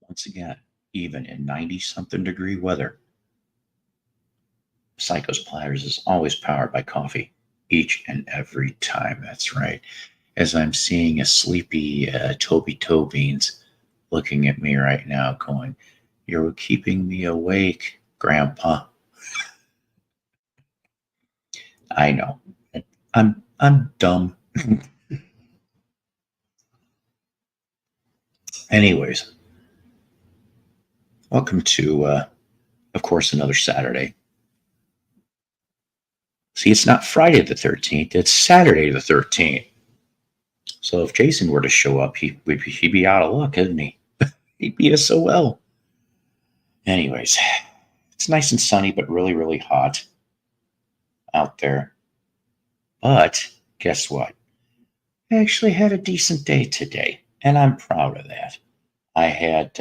Once again, even in 90-something degree weather, Psycho's Platters is always powered by coffee. Each and every time. That's right. As I'm seeing a sleepy Toby Tobeans looking at me right now going, "You're keeping me awake, Grandpa." I know. I'm dumb. Anyways, welcome to, of course, another Saturday. See, it's not Friday the 13th, it's Saturday the 13th. So if Jason were to show up, he'd be out of luck, isn't he? He'd be SOL. Anyways, it's nice and sunny, but really, really hot out there. But guess what? I actually had a decent day today, and I'm proud of that. I had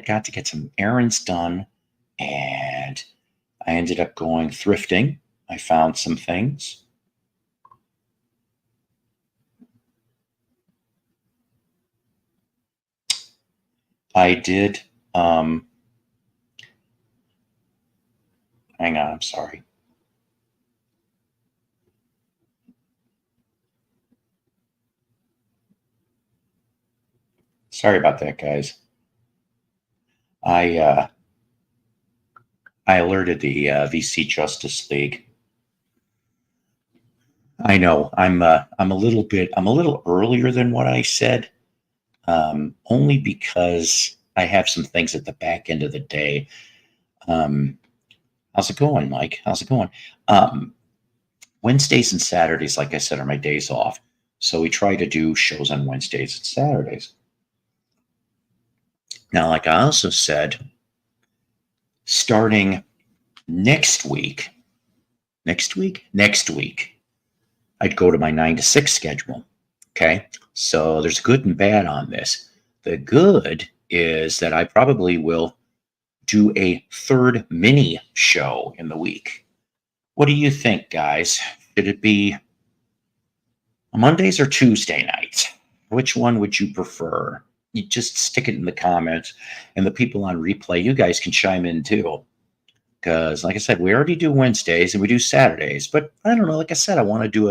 got to get some errands done, and I ended up going thrifting. I found some things. I did. Hang on, I'm sorry. Sorry about that, guys. I alerted the VC Justice League. I know I'm a little earlier than what I said, only because I have some things at the back end of the day. How's it going, Mike? How's it going? Wednesdays and Saturdays, like I said, are my days off, so we try to do shows on Wednesdays and Saturdays. Now, like I also said, starting next week, I'd go to my 9 to 6 schedule. Okay. So there's good and bad on this. The good is that I probably will do a third mini show in the week. What do you think, guys? Should it be Mondays or Tuesday nights? Which one would you prefer? You just stick it in the comments, and the people on replay, you guys can chime in too. Because, like I said, we already do Wednesdays and we do Saturdays, but I don't know. Like I said, I want to do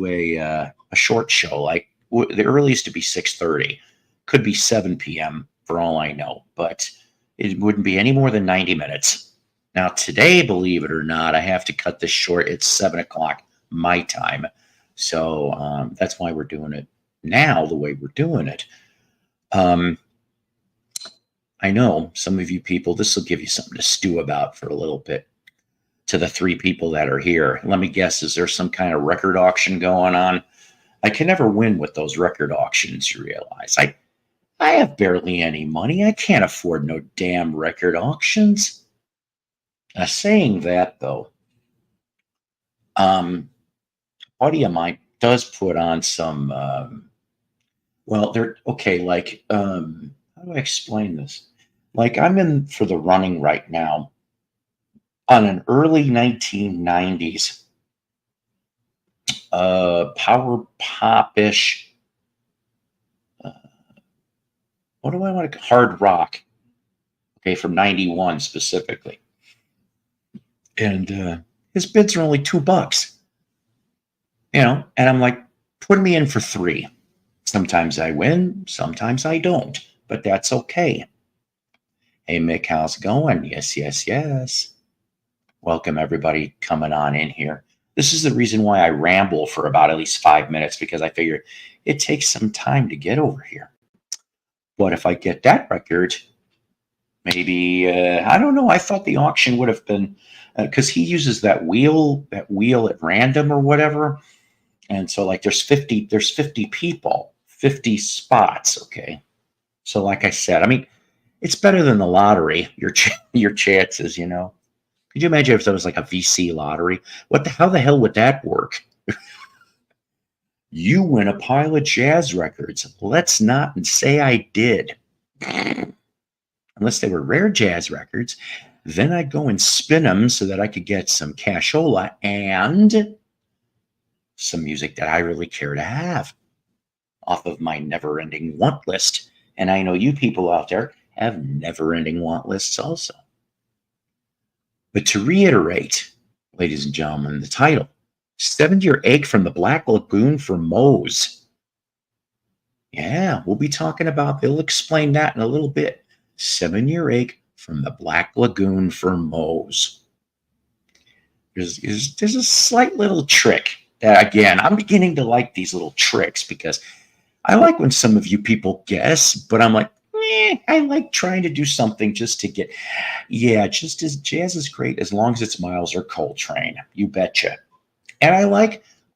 a short show. Like the earliest to be 6:30, could be 7 p.m. for all I know, but it wouldn't be any more than 90 minutes. Now today, believe it or not, I have to cut this short. It's 7 o'clock my time, so that's why we're doing it now the way we're doing it. I know some of you people, this will give you something to stew about for a little bit. To the 3 people that are here, let me guess, is there some kind of record auction going on? I can never win with those record auctions, you realize. I have barely any money. I can't afford no damn record auctions. Saying that, though, a buddy of mine does put on some, well, they're, okay, like, how do I explain this? Like, I'm in for the running right now on an early 1990s power pop-ish, what do I want to, hard rock, okay, from 91 specifically. And his bids are only $2, and I'm like, put me in for 3. Sometimes I win, sometimes I don't, but that's okay. Hey, Mick, how's it going? Yes. Welcome, everybody coming on in here. This is the reason why I ramble for about at least 5 minutes, because I figure it takes some time to get over here. But if I get that record, maybe, I don't know, I thought the auction would have been, because he uses that wheel at random or whatever. And so like there's 50 people, 50 spots, okay? So like I said, I mean, it's better than the lottery, your chances, Could you imagine if there was like a VC lottery? How the hell would that work? You win a pile of jazz records. Let's not say I did. Unless they were rare jazz records, then I'd go and spin them so that I could get some cashola and some music that I really care to have. off of my never-ending want list. And I know you people out there have never-ending want lists also. But to reiterate, ladies and gentlemen, the title, 7-Year Ache from the Black Lagoon for Mose. Yeah, we'll be talking about, they'll explain that in a little bit. 7-Year Ache from the Black Lagoon for Mose. There's a slight little trick that, again, I'm beginning to like these little tricks because I like when some of you people guess, but I'm like, I like trying to do something just to get, just as jazz is great as long as it's Miles or Coltrane. You betcha. And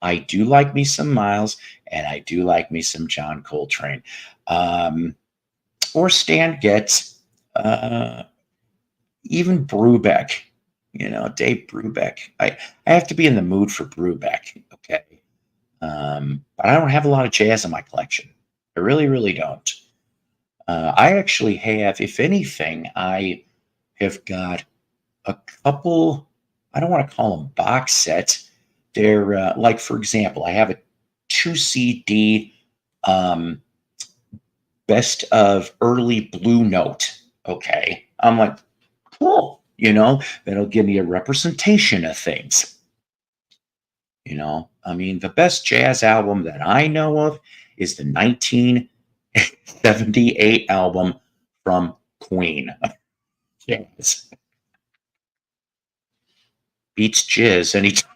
I do like me some Miles, and I do like me some John Coltrane. Or Stan Getz, even Brubeck, Dave Brubeck. I have to be in the mood for Brubeck, okay? But I don't have a lot of jazz in my collection. I really, really don't. I actually have, if anything, I have got a couple, I don't want to call them box sets. They're like, for example, I have a 2 CD best of early Blue Note. Okay. I'm like, cool. That'll give me a representation of things. I mean, the best jazz album that I know of is the 1978 album from Queen. Yes. Beats jizz anytime.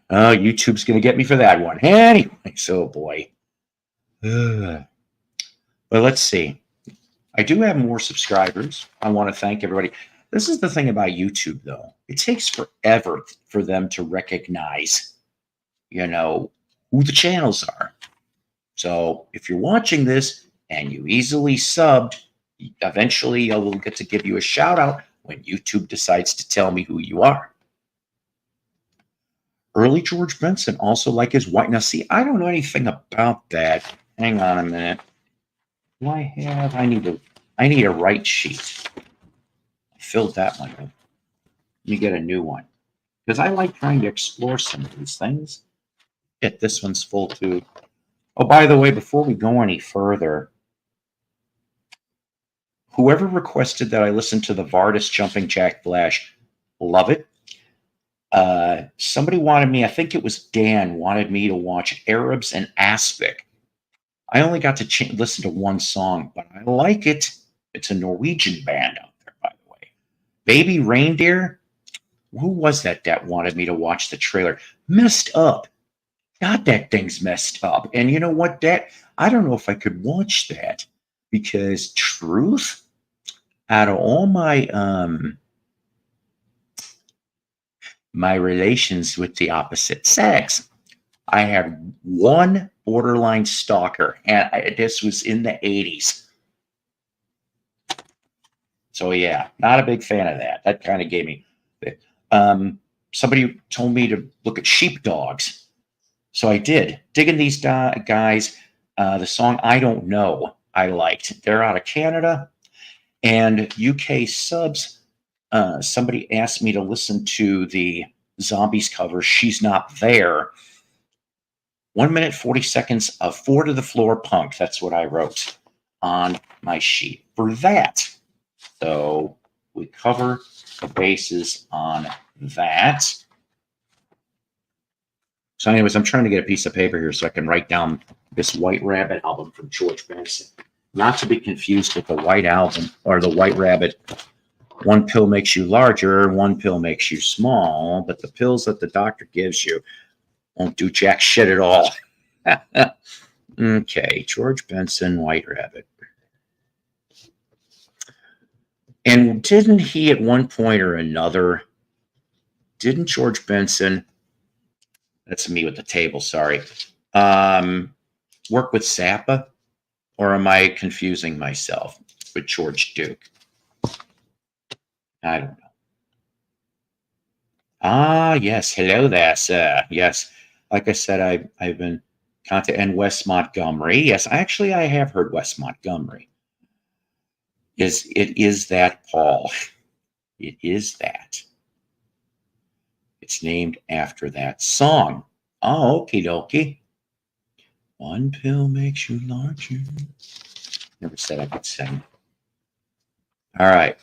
Oh, YouTube's going to get me for that one. Anyway, so boy. But let's see. I do have more subscribers. I want to thank everybody. This is the thing about YouTube, though. It takes forever for them to recognize, who the channels are. So if you're watching this and you easily subbed, eventually I will get to give you a shout out when YouTube decides to tell me who you are. Early George Benson, also like his wife. Now, see, I don't know anything about that. Hang on a minute. Do I have? I need a write sheet. I filled that one in. Let me get a new one because I like trying to explore some of these things. Shit, this one's full too. Oh, by the way, before we go any further, whoever requested that I listen to the Vardis Jumping Jack Flash, love it. Somebody wanted me, I think it was Dan, wanted me to watch Arabs and Aspic. I only got to listen to one song, but I like it. It's a Norwegian band out there, by the way. Baby Reindeer, who was that wanted me to watch the trailer? Messed up. God, that thing's messed up. And you know what, I don't know if I could watch that because truth, out of all my my relations with the opposite sex, I have one borderline stalker, and this was in the 80s. So yeah, not a big fan of that. That kind of gave me. Somebody told me to look at sheepdogs. So I did. Digging these guys. The song I Don't Know I liked. They're out of Canada. And UK subs. Somebody asked me to listen to the Zombies cover, She's Not There. 1 minute, 40 seconds of 4 to the floor punk. That's what I wrote on my sheet for that. So we cover the bases on that. So anyways, I'm trying to get a piece of paper here so I can write down this White Rabbit album from George Benson. Not to be confused with the White Album or the White Rabbit. One pill makes you larger, one pill makes you small, but the pills that the doctor gives you won't do jack shit at all. Okay, George Benson, White Rabbit. And didn't he at one point or another, didn't George Benson, that's me with the table, sorry, work with Zappa? Or am I confusing myself with George Duke? I don't know. Ah, yes. Hello there, sir. Yes. Like I said, I've been and Wes Montgomery. Yes, actually, I have heard Wes Montgomery. It is that, Paul. It is that. It's named after that song. Oh, okie dokie. One pill makes you larger. Never said I could sing. All right.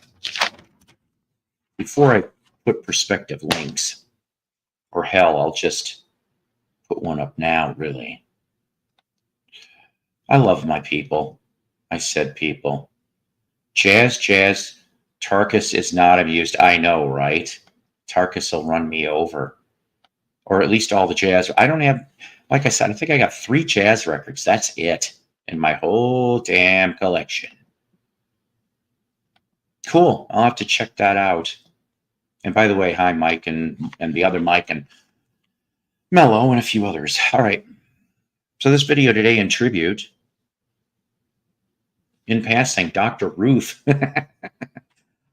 Before I put perspective links, or hell, I'll just put one up now, really. I love my people. I said people. Jazz. Tarkus is not amused. I know, right? Tarkus will run me over. Or at least all the jazz. I don't have, like I said, I think I got 3 jazz records. That's it in my whole damn collection. Cool. I'll have to check that out. And by the way, hi, Mike and the other Mike and Melo and a few others. All right. So this video today in tribute, in passing, Dr. Ruth.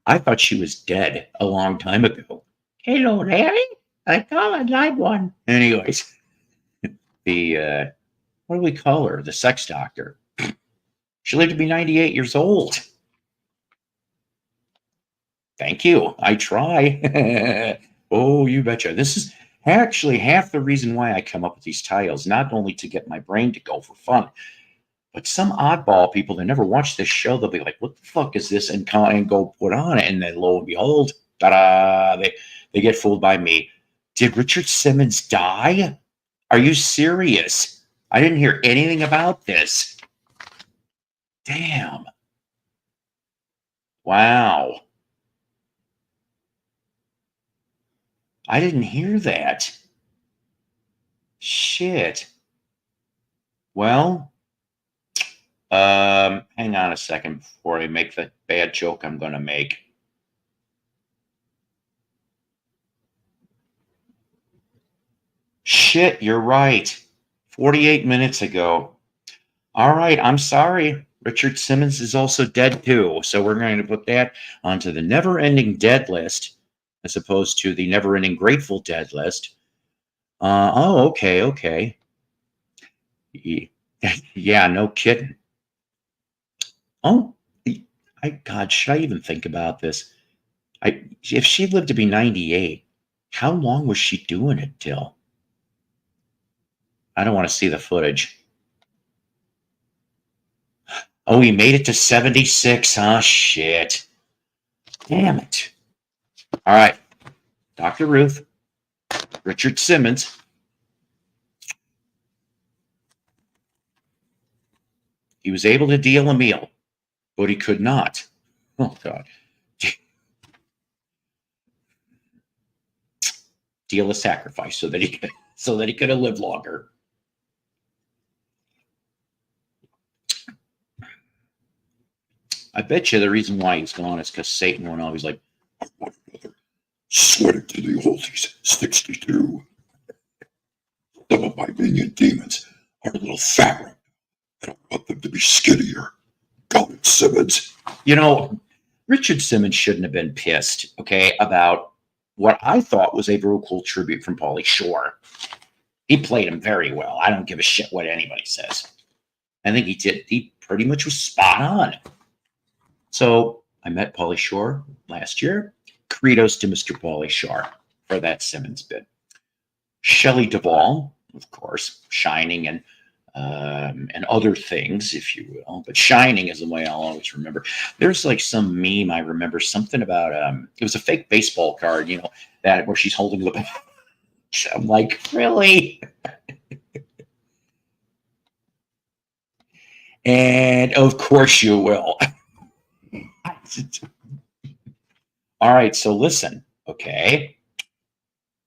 I thought she was dead a long time ago. Hello, Larry. I thought I'd like one. Anyways, the, what do we call her? The sex doctor. She lived to be 98 years old. Thank you. I try. Oh, you betcha. This is actually half the reason why I come up with these titles, not only to get my brain to go for fun, but some oddball people that never watch this show, they'll be like, what the fuck is this? And go put on it. And then lo and behold, ta-da, they get fooled by me. Did Richard Simmons die? Are you serious? I didn't hear anything about this. Damn. Wow. I didn't hear that. Shit. Well, hang on a second before I make the bad joke I'm going to make. Shit, you're right. 48 minutes ago. All right, I'm sorry. Richard Simmons is also dead too. So we're going to put that onto the never-ending dead list as opposed to the never-ending Grateful Dead list. Oh, okay. Yeah, no kidding. Oh, God, should I even think about this? If she lived to be 98, how long was she doing it till? I don't want to see the footage. Oh, he made it to 76. Oh, shit. Damn it. All right. Dr. Ruth, Richard Simmons. He was able to deal a meal, but he could not. Oh, God. Deal a sacrifice so that he could have lived longer. I bet you the reason why he's gone is because Satan went always like, sweating to the oldies, 62. Some of my minion demons are a little fatter, and I want them to be skinnier. Got it, Simmons. You know, Richard Simmons shouldn't have been pissed, okay, about what I thought was a real cool tribute from Pauly Shore. He played him very well. I don't give a shit what anybody says. I think he did. He pretty much was spot on. So I met Pauly Shore last year. Credos to Mr. Pauly Shore for that Simmons bit. Shelley Duvall, of course, Shining and other things, if you will. But Shining is the way I'll always remember. There's like some meme I remember, something about it was a fake baseball card, you know, that where she's holding the. I'm like, really? And of course you will. All right, so listen, okay,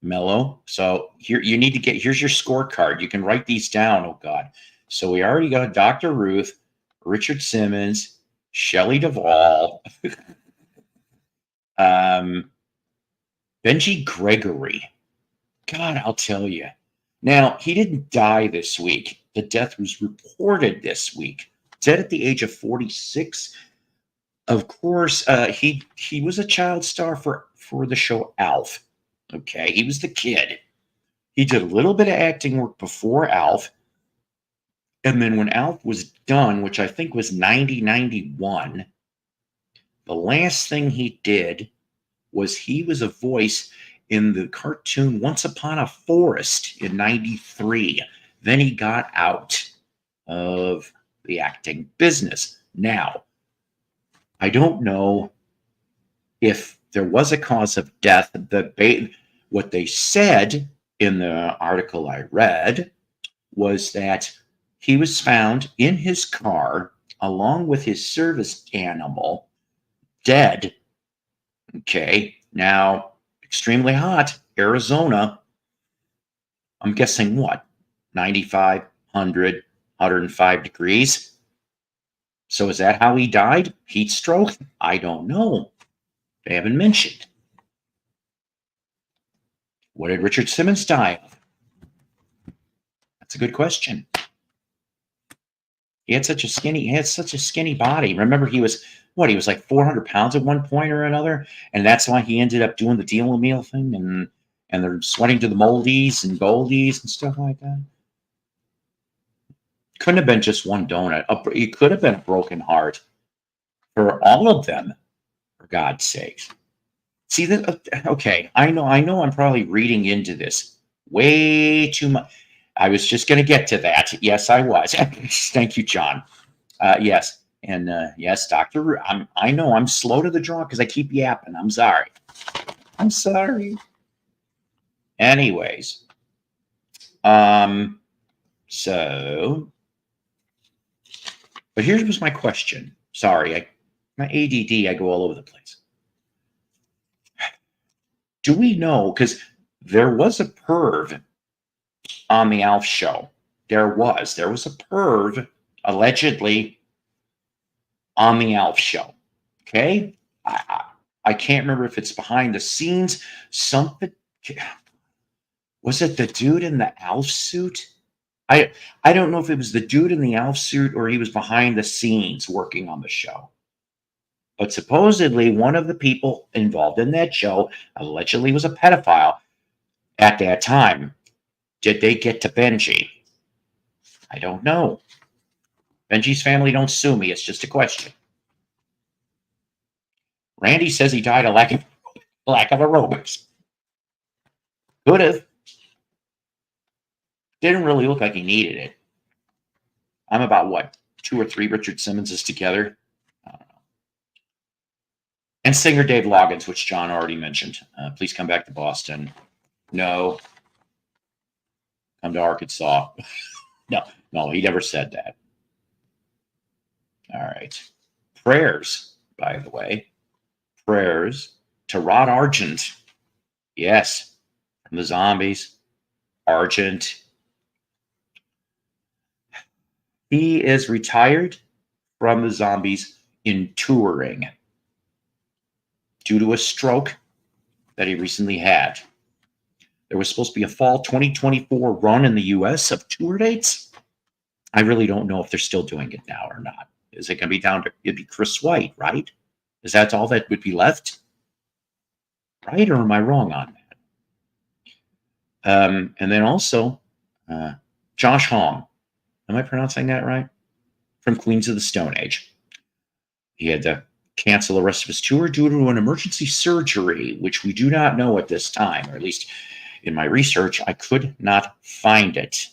Melo. So here you need to get. Here's your scorecard. You can write these down. Oh God. So we already got Dr. Ruth, Richard Simmons, Shelley Duvall, Benji Gregory. God, I'll tell you. Now, he didn't die this week. The death was reported this week. Dead at the age of 46. Of course, he was a child star for the show Alf. Okay, he was the kid. He did a little bit of acting work before Alf. And then when Alf was done, which I think was 91, the last thing he did was he was a voice in the cartoon Once Upon a Forest in 93. Then he got out. of the acting business. Now, I don't know if there was a cause of death. What they said in the article I read was that he was found in his car along with his service animal, dead. Okay, now extremely hot, Arizona. I'm guessing what? 95, 100, 105 degrees. So is that how he died? Heat stroke? I don't know. They haven't mentioned. What did Richard Simmons die of? That's a good question. He had such a skinny body. Remember, he was like 400 pounds at one point or another, and that's why he ended up doing the deal meal thing, and they're sweating to the moldies and goldies and stuff like that. Couldn't have been just one donut. It could have been a broken heart for all of them, for God's sakes. See that? Okay, I know. I'm probably reading into this way too much. I was just going to get to that. Yes, I was. Thank you, John. Yes, and yes, Doctor. I know I'm slow to the draw because I keep yapping. I'm sorry. Anyways, so, but here was my question. Sorry, my ADD. I go all over the place. Do we know? Because there was a perv on the Alf show. There was a perv allegedly on the Alf show. Okay, I can't remember if it's behind the scenes. Something, was it the dude in the Alf suit? I don't know if it was the dude in the Alf suit or he was behind the scenes working on the show. But supposedly one of the people involved in that show allegedly was a pedophile at that time. Did they get to Benji? I don't know. Benji's family don't sue me. It's just a question. Randy says he died of lack of aerobics. Could have. Didn't really look like he needed it. I'm about what, 2 or 3 Richard Simmonses together. I don't know. And singer Dave Loggins, which John already mentioned. Please come back to Boston. No. Come to Arkansas. No, he never said that. All right. Prayers, by the way. Prayers to Rod Argent. Yes, from the Zombies. Argent. He is retired from the Zombies in touring due to a stroke that he recently had. There was supposed to be a fall 2024 run in the U.S. of tour dates. I really don't know if they're still doing it now or not. Is it going to be down to, it'd be Chris White, right? Is that all that would be left? Right? Or am I wrong on that? And then also, Josh Homme. Am I pronouncing that right? From Queens of the Stone Age. He had to cancel the rest of his tour due to an emergency surgery, which we do not know at this time, or at least in my research, I could not find it.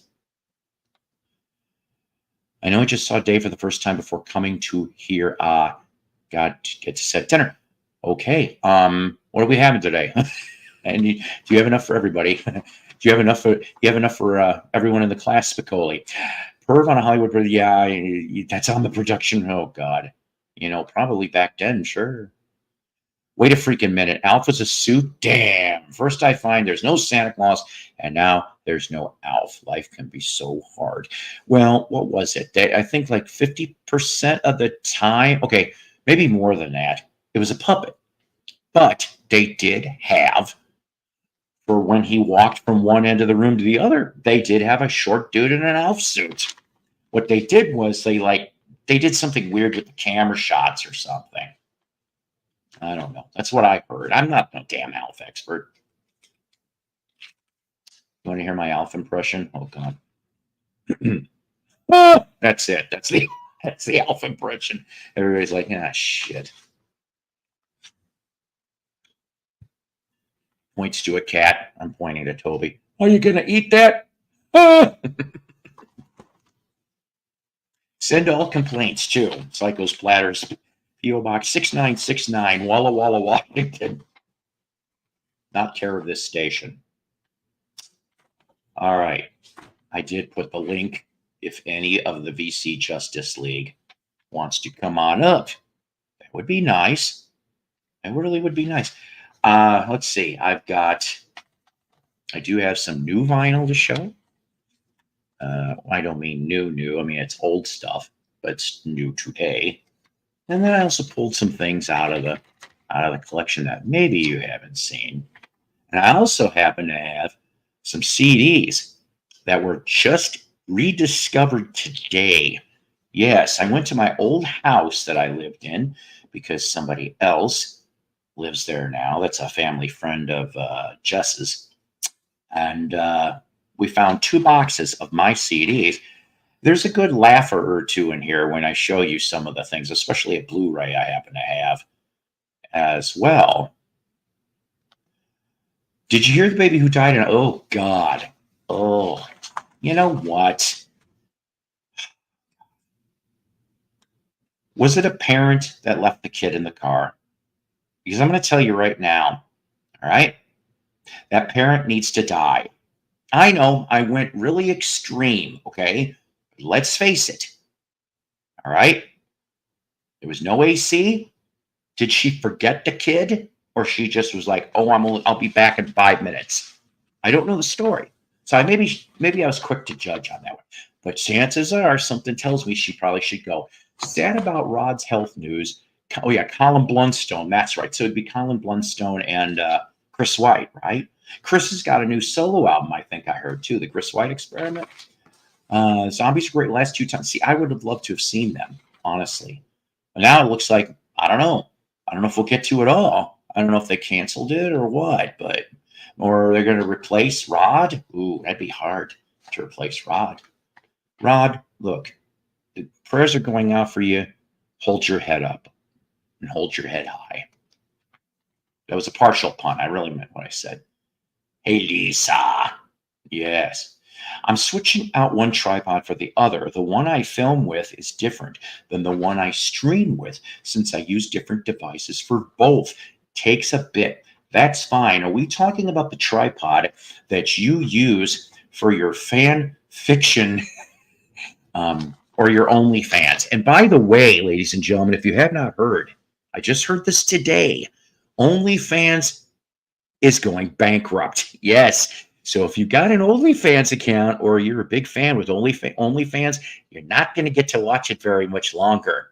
I know I just saw Dave for the first time before coming to here. Got to get to set dinner. Okay. What are we having today? And do you have enough for everybody? Do you have enough for everyone in the class, Spicoli? Perv on a Hollywood, yeah, that's on the production. Oh God, probably back then, sure. Wait a freaking minute. Alpha's a suit? Damn. First I find there's no Santa Claus, and now there's no Alf. Life can be so hard. Well, what was it? I think like 50% of the time, okay, maybe more than that, it was a puppet. But they did have, for when he walked from one end of the room to the other, they did have a short dude in an Alf suit. What they did was they did something weird with the camera shots or something. I don't know. That's what I heard. I'm not no damn Alf expert. You want to hear my Alf impression? Oh God. Oh, that's it. That's the Alf impression. Everybody's like, shit. Points to a cat. I'm pointing to Toby. Are you gonna eat that? Ah! Send all complaints too. Psycho Splatters, P.O. Box 6969, Walla Walla, Washington. Not care of this station. All right. I did put the link if any of the VC Justice League wants to come on up. That would be nice. It really would be nice. Let's see. I do have some new vinyl to show. I don't mean new. I mean, it's old stuff, but it's new today. And then I also pulled some things out of the collection that maybe you haven't seen. And I also happen to have some CDs that were just rediscovered today. Yes, I went to my old house that I lived in because somebody else lives there now. That's a family friend of Jess's. And we found 2 boxes of my CDs. There's a good laugher or two in here when I show you some of the things, especially a Blu-ray I happen to have as well. Did you hear the baby who died? Oh, God. Oh, you know what? Was it a parent that left the kid in the car? Because I'm going to tell you right now, all right? That parent needs to die. I know I went really extreme, okay? Let's face it. All right? There was no AC. Did she forget the kid? Or she just was like, oh, I'll be back in 5 minutes. I don't know the story. So maybe I was quick to judge on that one. But chances are something tells me she probably should go. Sad about Rod's health news. Oh, yeah, Colin Blunstone. That's right. So it'd be Colin Blunstone and Chris White, right? Chris has got a new solo album, I think I heard, too. The Chris White Experiment. Zombies are great last 2 times. See, I would have loved to have seen them, honestly. But now it looks like, I don't know. I don't know if we'll get to it all. I don't know if they canceled it or what, or they're going to replace Rod. Ooh, that'd be hard to replace Rod. Rod, look, the prayers are going out for you. Hold your head up and hold your head high. That was a partial pun. I really meant what I said. Hey, Lisa. Yes. I'm switching out one tripod for the other. The one I film with is different than the one I stream with since I use different devices for both. Takes a bit. That's fine. Are we talking about the tripod that you use for your fan fiction or your OnlyFans? And by the way, ladies and gentlemen, if you have not heard, I just heard this today. OnlyFans is going bankrupt. Yes. So if you got an OnlyFans account or you're a big fan with OnlyFans, you're not going to get to watch it very much longer.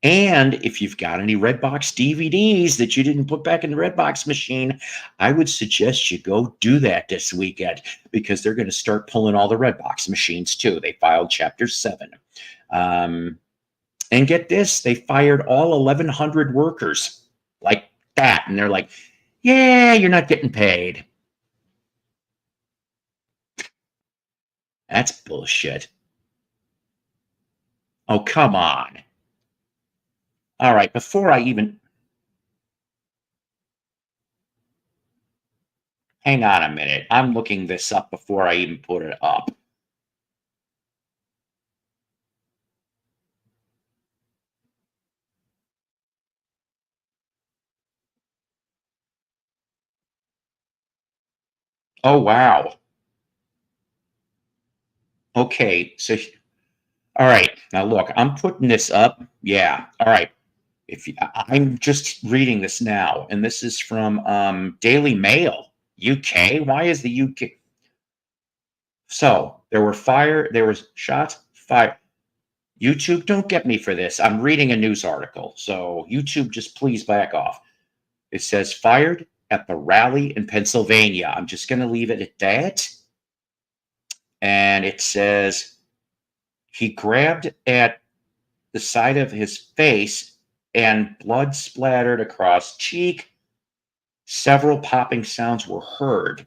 And if you've got any Redbox DVDs that you didn't put back in the Redbox machine, I would suggest you go do that this weekend because they're going to start pulling all the Redbox machines too. They filed Chapter 7. And get this, they fired all 1,100 workers like that. And they're like, yeah, you're not getting paid. That's bullshit. Oh, come on. All right, before I even... Hang on a minute. I'm looking this up before I even put it up. Oh, wow. Okay, so... All right, now look, I'm putting this up. Yeah, all right. I'm just reading this now, and this is from Daily Mail, UK. Why is the UK? So there was shots fired. YouTube, don't get me for this. I'm reading a news article, so YouTube, just please back off. It says fired at the rally in Pennsylvania. I'm just going to leave it at that. And it says he grabbed at the side of his face and blood splattered across cheek. Several popping sounds were heard.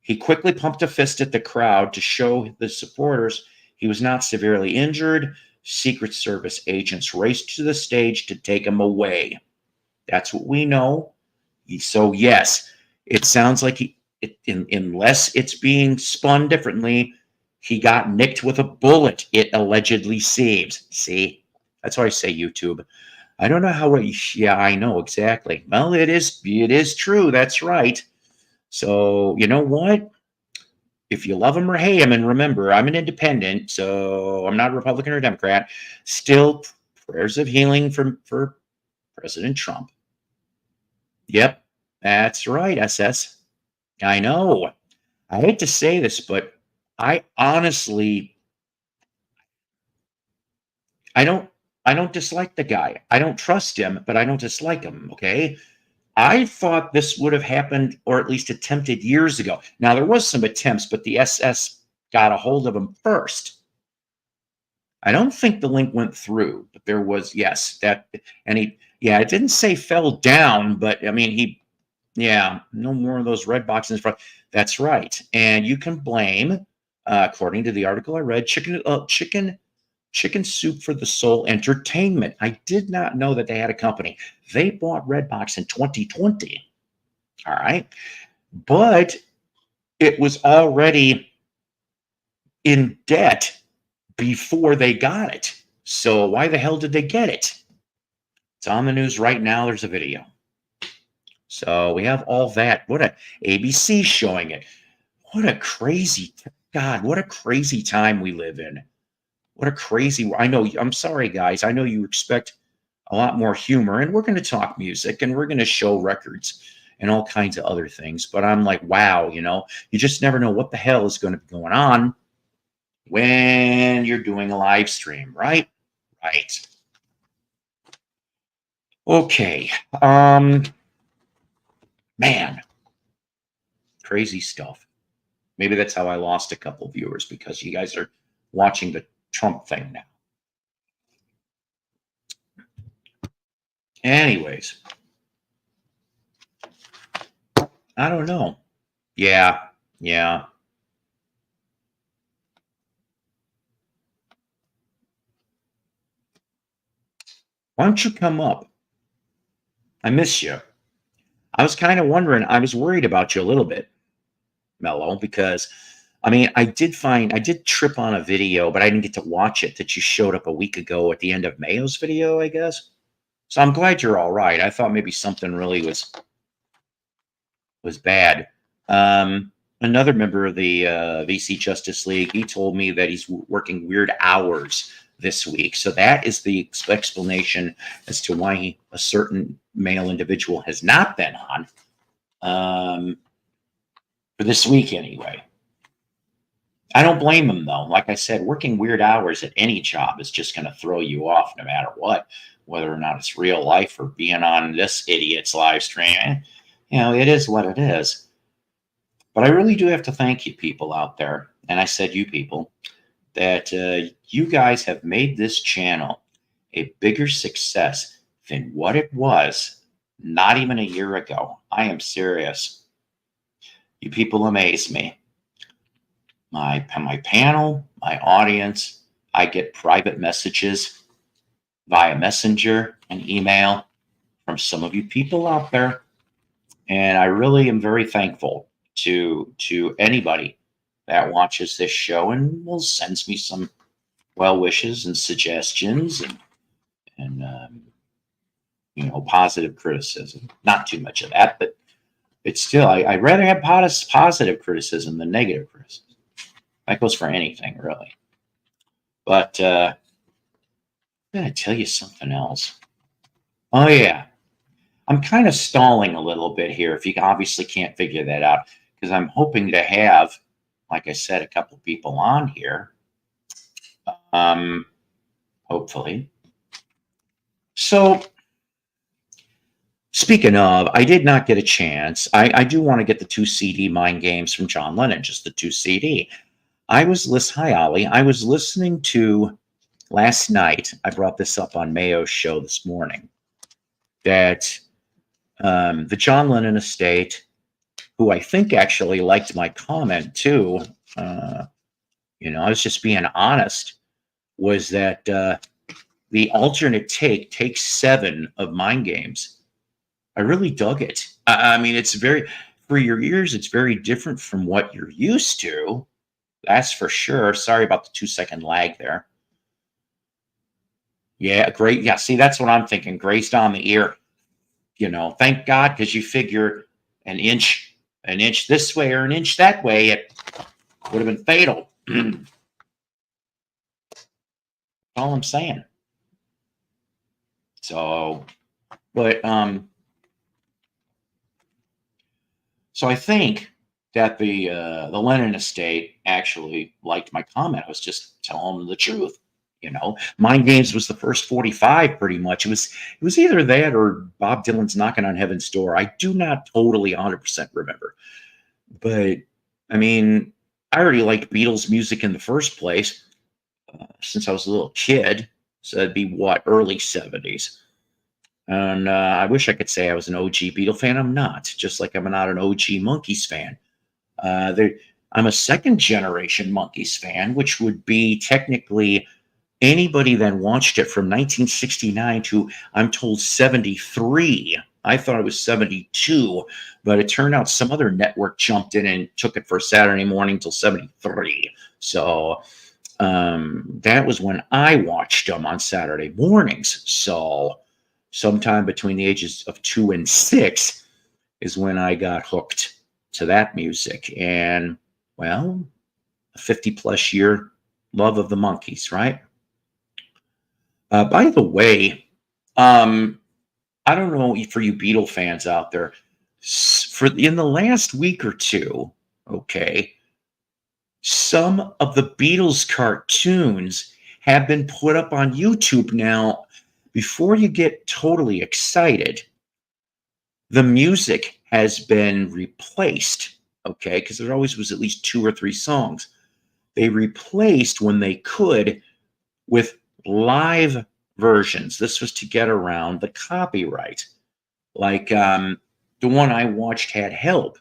He quickly pumped a fist at the crowd to show the supporters he was not severely injured. Secret Service agents raced to the stage to take him away. That's what we know. So, yes, it sounds like unless it's being spun differently, He got nicked with a bullet, it allegedly seems. See? That's why I say YouTube. I don't know how. Yeah, I know exactly. Well, it is true. That's right. So you know what? If you love him or hate him, and remember, I'm an independent, so I'm not a Republican or Democrat. Still, prayers of healing for President Trump. Yep, that's right, SS. I know. I hate to say this, but I honestly, I don't, I don't dislike the guy. I don't trust him, but I don't dislike him. Okay, I thought this would have happened, or at least attempted years ago. Now there was some attempts, but the SS got a hold of him first. I don't think the link went through, but there was, yes, that, and yeah, it didn't say fell down, but I mean, yeah, no more of those red boxes in front. That's right. And you can blame, according to the article I read, chicken soup for the soul entertainment. I did not know that they had a company. They bought Redbox in 2020. All right. But it was already in debt before they got it. So why the hell did they get it? It's on the news right now. There's a video. So we have all that. What a ABC showing it. What a crazy God, what a crazy time we live in. What a crazy, I know, I'm sorry, guys. I know you expect a lot more humor, and we're going to talk music, and we're going to show records and all kinds of other things. But I'm like, wow, you just never know what the hell is going to be going on when you're doing a live stream, right? Right. Okay. Man, crazy stuff. Maybe that's how I lost a couple viewers, because you guys are watching the Trump thing now. Anyways, I don't know. Yeah. Why don't you come up? I miss you. I was kind of wondering, I was worried about you a little bit, Melo, because I mean, I did trip on a video, but I didn't get to watch it, that you showed up a week ago at the end of Mayo's video, I guess. So I'm glad you're all right. I thought maybe something really was bad. Another member of the VC Justice League, he told me that he's working weird hours this week. So that is the explanation as to why a certain male individual has not been on, for this week anyway. I don't blame him, though. Like I said, working weird hours at any job is just going to throw you off no matter what, whether or not it's real life or being on this idiot's live stream. It is what it is. But I really do have to thank you people out there, and I said you people, that you guys have made this channel a bigger success than what it was not even a year ago. I am serious. You people amaze me. My panel, my audience, I get private messages via Messenger and email from some of you people out there. And I really am very thankful to anybody that watches this show and will sends me some well wishes and suggestions and positive criticism. Not too much of that, but it's still, I'd rather have positive criticism than negative criticism. That goes for anything, really. But I'm going to tell you something else. Oh, yeah. I'm kind of stalling a little bit here, if you obviously can't figure that out, because I'm hoping to have, like I said, a couple people on here. Hopefully. So, speaking of, I did not get a chance. I do want to get the 2 CD Mind Games from John Lennon, just the 2 CD. Hi, Ollie. I was listening to last night. I brought this up on Mayo's show this morning, that the John Lennon estate, who I think actually liked my comment too, I was just being honest, was that the alternate take 7 of Mind Games, I really dug it. I mean, it's for your ears, it's very different from what you're used to. That's for sure. Sorry about the 2 second lag there. Yeah, great. Yeah, see, that's what I'm thinking. Grazed on the ear. Thank God, because you figure an inch this way or an inch that way, it would have been fatal. That's all I'm saying. So, but so I think that the Lennon estate actually liked my comment. I was just telling them the truth. Mind Games was the first 45, pretty much. It was either that or Bob Dylan's Knocking on Heaven's Door. I do not totally 100% remember, but I mean, I already liked Beatles music in the first place since I was a little kid. So that'd be what, early 70s. And I wish I could say I was an OG Beatle fan. I'm not. Just like I'm not an OG Monkees fan. I'm a second generation Monkees fan, which would be technically anybody that watched it from 1969 to, I'm told, 73. I thought it was 72, but it turned out some other network jumped in and took it for Saturday morning till 73. So that was when I watched them on Saturday mornings. So sometime between the ages of 2 and 6 is when I got hooked to that music. And, well, a 50 plus year love of the Monkees, right? By the way, I don't know for you Beatle fans out there, for in the last week or two, okay, some of the Beatles cartoons have been put up on YouTube now. Before you get totally excited, the music has been replaced, okay, because there always was at least 2 or 3 songs. They replaced, when they could, with live versions. This was to get around the copyright. Like the one I watched had Help.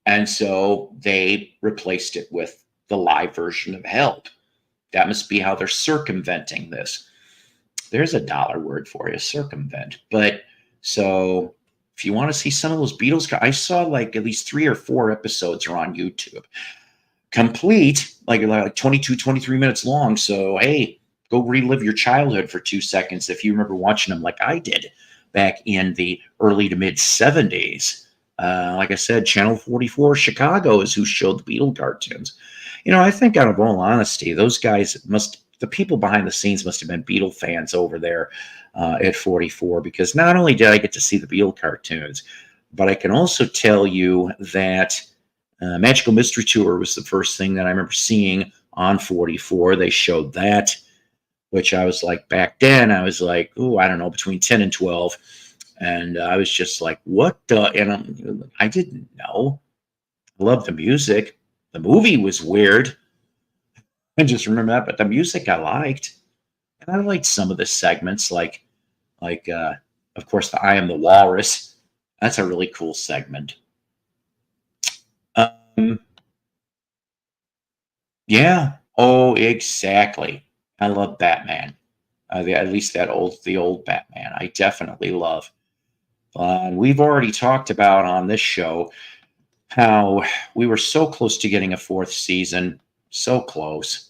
And so they replaced it with the live version of Help. That must be how they're circumventing this. There's a dollar word for you, circumvent. But so if you want to see some of those Beatles, I saw like at least 3 or 4 episodes are on YouTube. Complete, like 22, 23 minutes long. So, hey, go relive your childhood for 2 seconds if you remember watching them like I did back in the early to mid 70s. Like I said, Channel 44 Chicago is who showed the Beatle cartoons. I think out of all honesty, those guys the people behind the scenes must have been Beatle fans over there at 44, because not only did I get to see the Beatle cartoons, but I can also tell you that Magical Mystery Tour was the first thing that I remember seeing on 44. They showed that, which I was like, back then, I was like, oh, I don't know, between 10 and 12. And I was just like, what the? And I didn't know. I loved the music. The movie was weird. I just remember that, but the music I liked. And I liked some of the segments, like of course, the I Am the Walrus. That's a really cool segment. Yeah. Oh, exactly. I love Batman. At least the old Batman. I definitely love. We've already talked about on this show how we were so close to getting a 4th season. So close.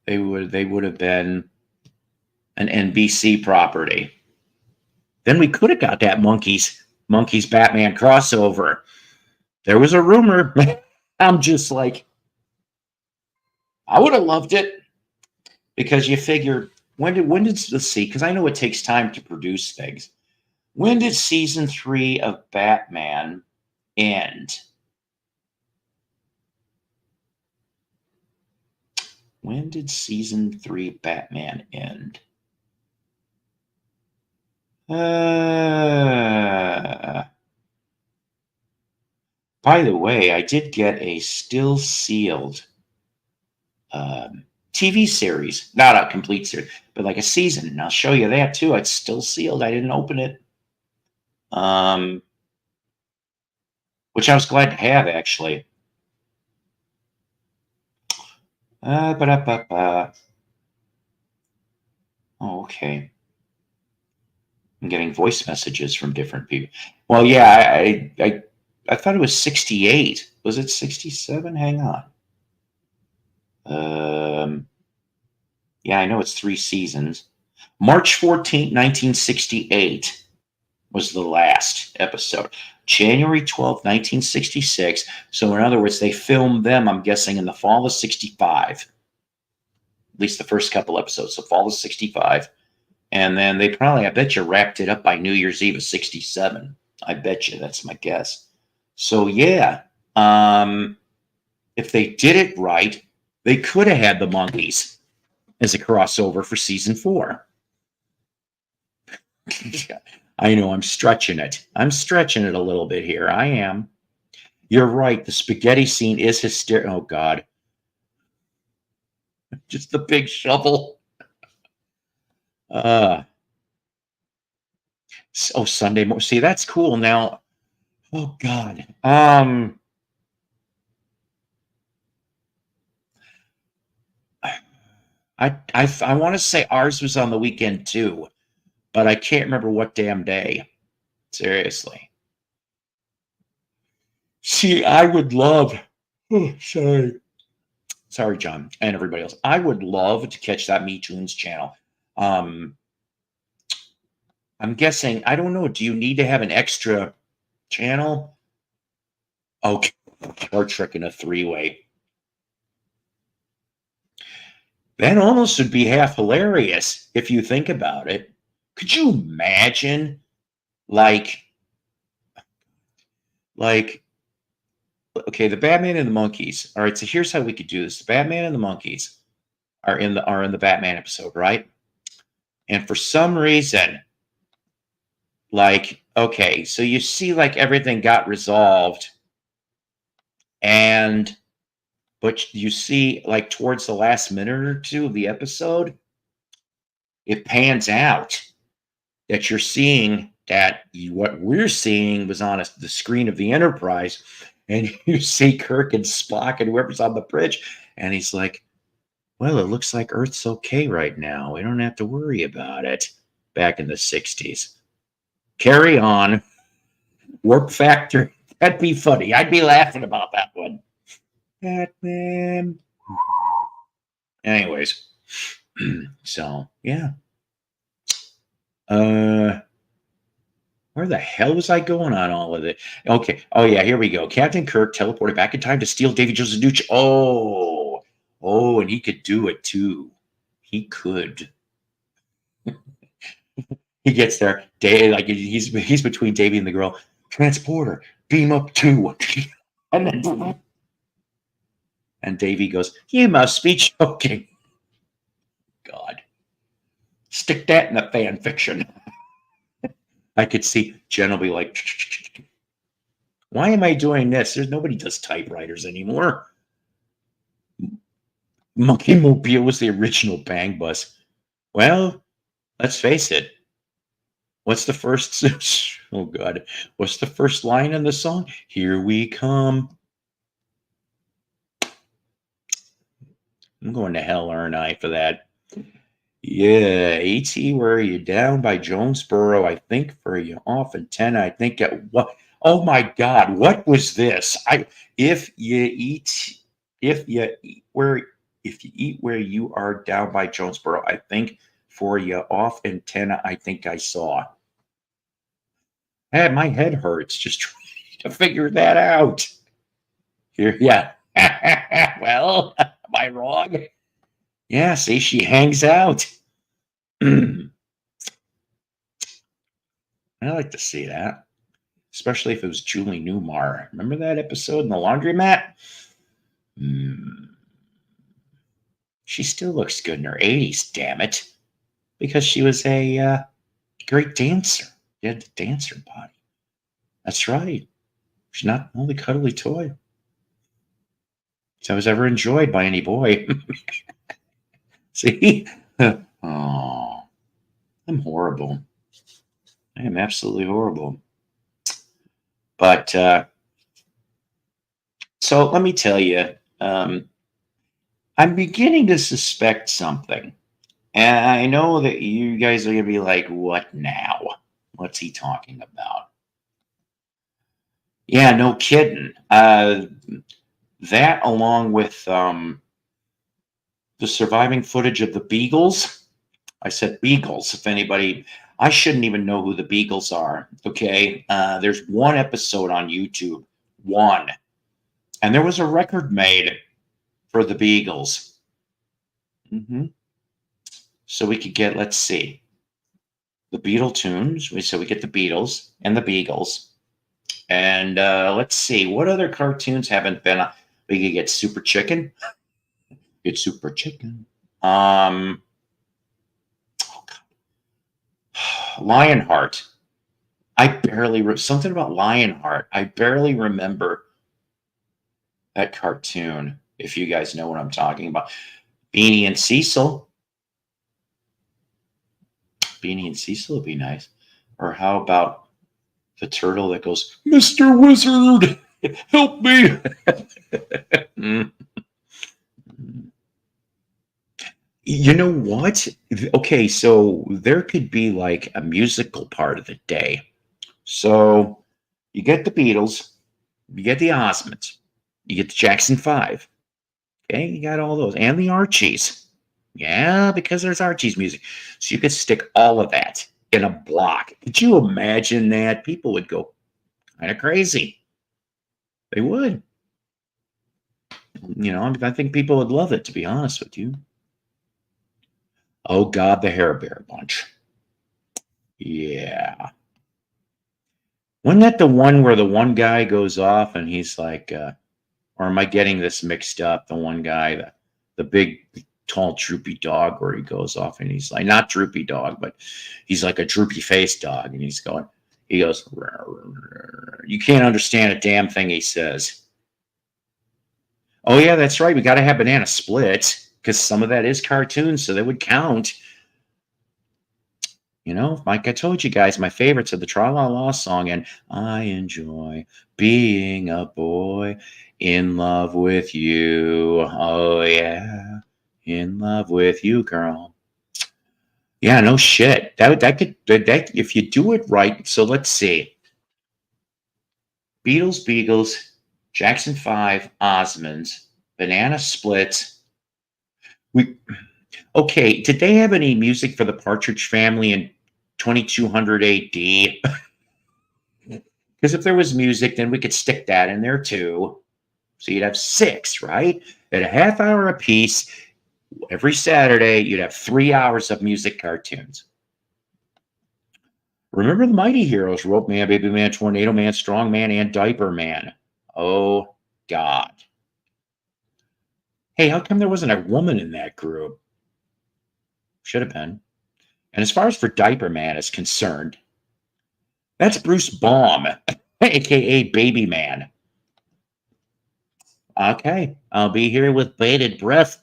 They would have been an NBC property. Then we could have got that Monkees Batman crossover. There was a rumor. I'm just like, I would have loved it, because you figure, let's see, because I know it takes time to produce things. When did season 3 of Batman end? When did season 3 Batman end? By the way, I did get a still sealed TV series, not a complete series, but like a season. And I'll show you that too. It's still sealed. I didn't open it. Which I was glad to have, actually. Oh, okay. I'm getting voice messages from different people. Well, yeah, I thought it was 68 Was it 67? Hang on. Yeah, I know it's 3 seasons. March 14th, 1968 was the last episode. January 12th, 1966. So, in other words, they filmed them, I'm guessing, in the fall of 65. At least the first couple episodes. So, fall of 65. And then they probably, I bet you, wrapped it up by New Year's Eve of 67. I bet you. That's my guess. So, yeah. If they did it right, they could have had the monkeys as a crossover for season 4. I know I'm stretching it. I'm stretching it a little bit here. I am. You're right. The spaghetti scene is hysterical. Oh, God. Just the big shovel. Sunday morning. See, that's cool. Now, oh, God. I want to say ours was on the weekend, too, but I can't remember what damn day. Seriously. See, I would love. Oh, sorry, John, and everybody else. I would love to catch that Me Tunes channel. I'm guessing. I don't know. Do you need to have an extra channel? Okay, Star Trek in a 3-way. That almost would be half hilarious if you think about it. Could you imagine, like, okay, the Batman and the monkeys. All right, so here's how we could do this: the Batman and the monkeys are in the Batman episode, right? And for some reason, like, okay, so you see, like, everything got resolved, but you see, like, towards the last minute or two of the episode, it pans out that you're seeing that what we're seeing was on the screen of the Enterprise, and you see Kirk and Spock and whoever's on the bridge, and he's like, well, it looks like Earth's okay right now. We don't have to worry about it. Back in the 60s. Carry on. Warp factor. That'd be funny. I'd be laughing about that one. Batman. Anyways. So, yeah. Where the hell was I going on all of it? Okay. Oh, yeah, here we go. Captain Kirk teleported back in time to steal Davy Jones' Nucci. Oh, and he could do it too. He could. He gets there. Like he's between Davy and the girl. Transporter, beam up 2. and Davy goes, you must be joking. God. Stick that in the fan fiction. I could see Jen will be like, why am I doing this? Nobody does typewriters anymore. Monkey Mobile was the original Bang Bus. Well, let's face it. What's the first? Oh, God. What's the first line in the song? Here we come. I'm going to hell, aren't I, for that? Yeah, AT, where are you down by Jonesboro? I think for you off antenna. I think at what? Oh my God, what was this? If you eat where you are down by Jonesboro, I think for you off antenna. I think I saw. My head hurts just trying to figure that out. Here, yeah. Well, am I wrong? Yeah, see, she hangs out. I like to see that, especially if it was Julie Newmar. Remember that episode in the laundromat? She still looks good in her 80s, damn it, because she was a great dancer. She had the dancer body. That's right. She's not the only cuddly toy I was ever enjoyed by any boy. See? Oh, I'm horrible. I am absolutely horrible. But so let me tell you, I'm beginning to suspect something. And I know that you guys are going to be like, what now? What's he talking about? Yeah, no kidding. That along with the surviving footage of the Beagles. I said Beagles. If anybody, I shouldn't even know who the Beagles are. Okay, there's one episode on YouTube, one, and there was a record made for the Beagles. So we could get, let's see, the Beatle tunes. So we get the Beatles and the Beagles, and let's see what other cartoons haven't been. We could get Super Chicken. Get Super Chicken. Lionheart. I barely something about Lionheart. I barely remember that cartoon. If you guys know what I'm talking about, Beanie and Cecil. Beanie and Cecil would be nice. Or how about the turtle that goes, "Mr. Wizard, help me"? You know what? Okay, so there could be like a musical part of the day. So you get the Beatles, you get the Osmonds, you get the Jackson Five. Okay, you got all those, and the Archies. Yeah, because there's Archie's music. So you could stick all of that in a block. Could you imagine that? People would go kind of crazy. They would. You know, I think people would love it, to be honest with you. Oh, God, the Hair Bear Bunch. Yeah. Wasn't that the one where the one guy goes off and he's like, or am I getting this mixed up? The one guy, the big, tall, droopy dog, where he goes off and he's like, not droopy dog, but he's like a droopy faced dog. And he goes, you can't understand a damn thing he says. Oh, yeah, that's right. We got to have banana splits because some of that is cartoons, so they would count. You know, like I told you guys, my favorites are the Tra La La song and I enjoy being a boy in love with you. Oh, yeah. In love with you, girl. Yeah, no shit. That if you do it right. So let's see. Beatles, Beagles, Jackson 5, Osmonds, Banana Splits. We Okay, did they have any music for the Partridge Family in 2200 AD? Because if there was music, then we could stick that in there too. So you'd have six, right? At a half hour apiece, every Saturday, you'd have 3 hours of music cartoons. Remember the Mighty Heroes: Rope Man, Baby Man, Tornado Man, Strong Man, and Diaper Man. Oh, God. Hey, how come there wasn't a woman in that group? Should have been. And as far as for Diaper Man is concerned, that's Bruce Baum, aka Baby Man. Okay, I'll be here with bated breath.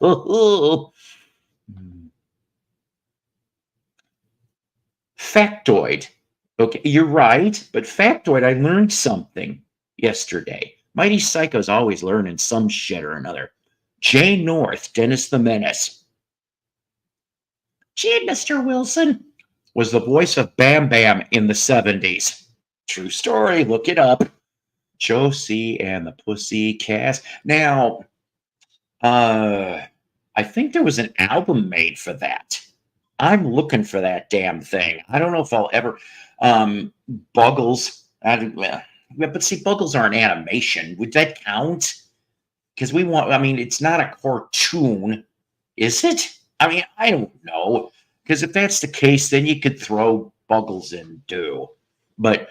Factoid. Okay, you're right, but Factoid, I learned something yesterday. Mighty Psycho's always learning some shit or another. Jay North, Dennis the Menace. Gee, Mr. Wilson was the voice of Bam Bam in the 70s. True story, look it up. Josie and the Pussycats. Now, I think there was an album made for that. I'm looking for that damn thing. I don't know if I'll ever. Buggles. But see, Buggles are an animation. Would that count? Because we want. I mean, it's not a cartoon, is it? I mean, I don't know. Because if that's the case, then you could throw Buggles in too. But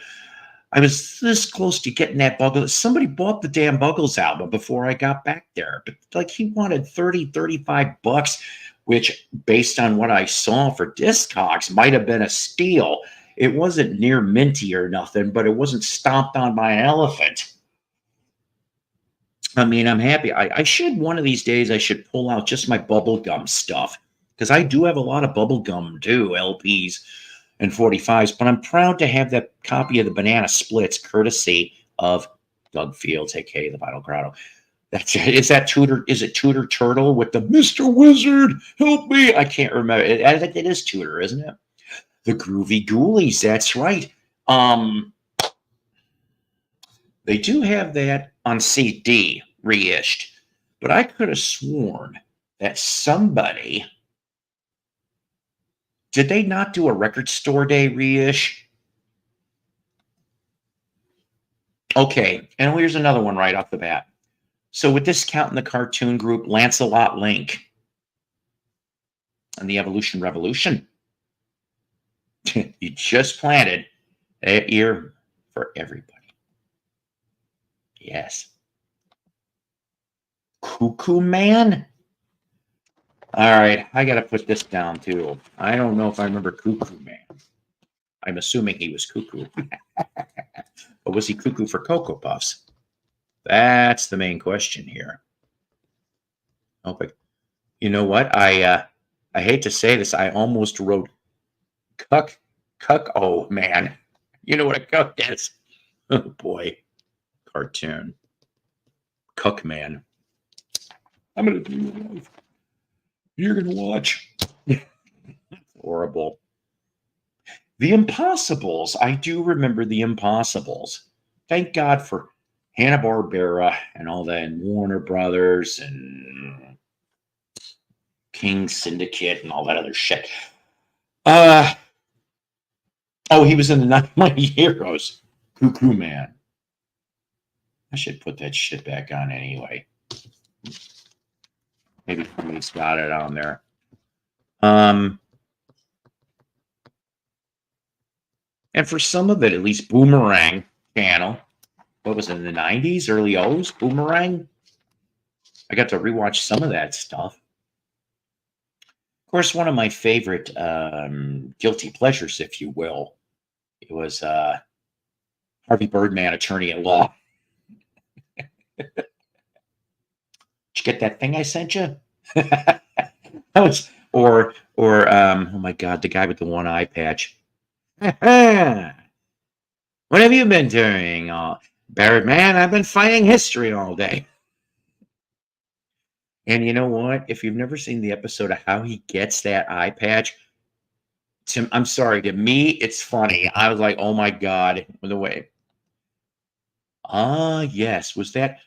I was this close to getting that Buggles. Somebody bought the damn Buggles album before I got back there. But like he wanted 30, 35 bucks, which based on what I saw for Discogs might have been a steal. It wasn't near minty or nothing, but it wasn't stomped on by an elephant. I mean, I'm happy. I should one of these days I should pull out just my bubblegum stuff. Because I do have a lot of bubblegum too, LPs and 45s, but I'm proud to have that copy of the Banana Splits, courtesy of Doug Fields, aka the Vital Grotto. That's it. Is it Tudor Turtle with the Mr. Wizard, help me? I can't remember. It is Tudor, isn't it? The Groovy Ghoulies, that's right. They do have that on CD reissued, but I could have sworn that somebody did they not do a record store day reissue? Okay, and here's another one right off the bat. So with this count in the cartoon group, Lancelot Link and the Evolution Revolution, you just planted that ear for everybody. Yes. Cuckoo Man? All right, I got to put this down too. I don't know if I remember Cuckoo Man. I'm assuming he was cuckoo. But was he cuckoo for Cocoa Puffs? That's the main question here. Oh, but you know what? I hate to say this. I almost wrote cuck. Oh man, you know what a cuck is? Oh boy, cartoon. Cuck Man. I'm gonna do your life. You're gonna watch. Horrible. The Impossibles. I do remember the Impossibles. Thank God for Hanna-Barbera and all that, and Warner Brothers and King Syndicate and all that other shit. Oh, he was in the 9 Mighty Heroes. Cuckoo Man. I should put that shit back on anyway. Maybe somebody's got it on there. And for some of it, at least Boomerang channel. What was it, in the 90s, early O's? Boomerang? I got to rewatch some of that stuff. Of course, one of my favorite guilty pleasures, if you will, it was Harvey Birdman, Attorney at Law. Did you get that thing I sent you? That was, or oh my God, the guy with the one eye patch. What have you been doing? Birdman, I've been fighting history all day. And you know what? If you've never seen the episode of how he gets that eye patch, I'm sorry, to me, it's funny. I was like, oh my God, the way. Yes. Was that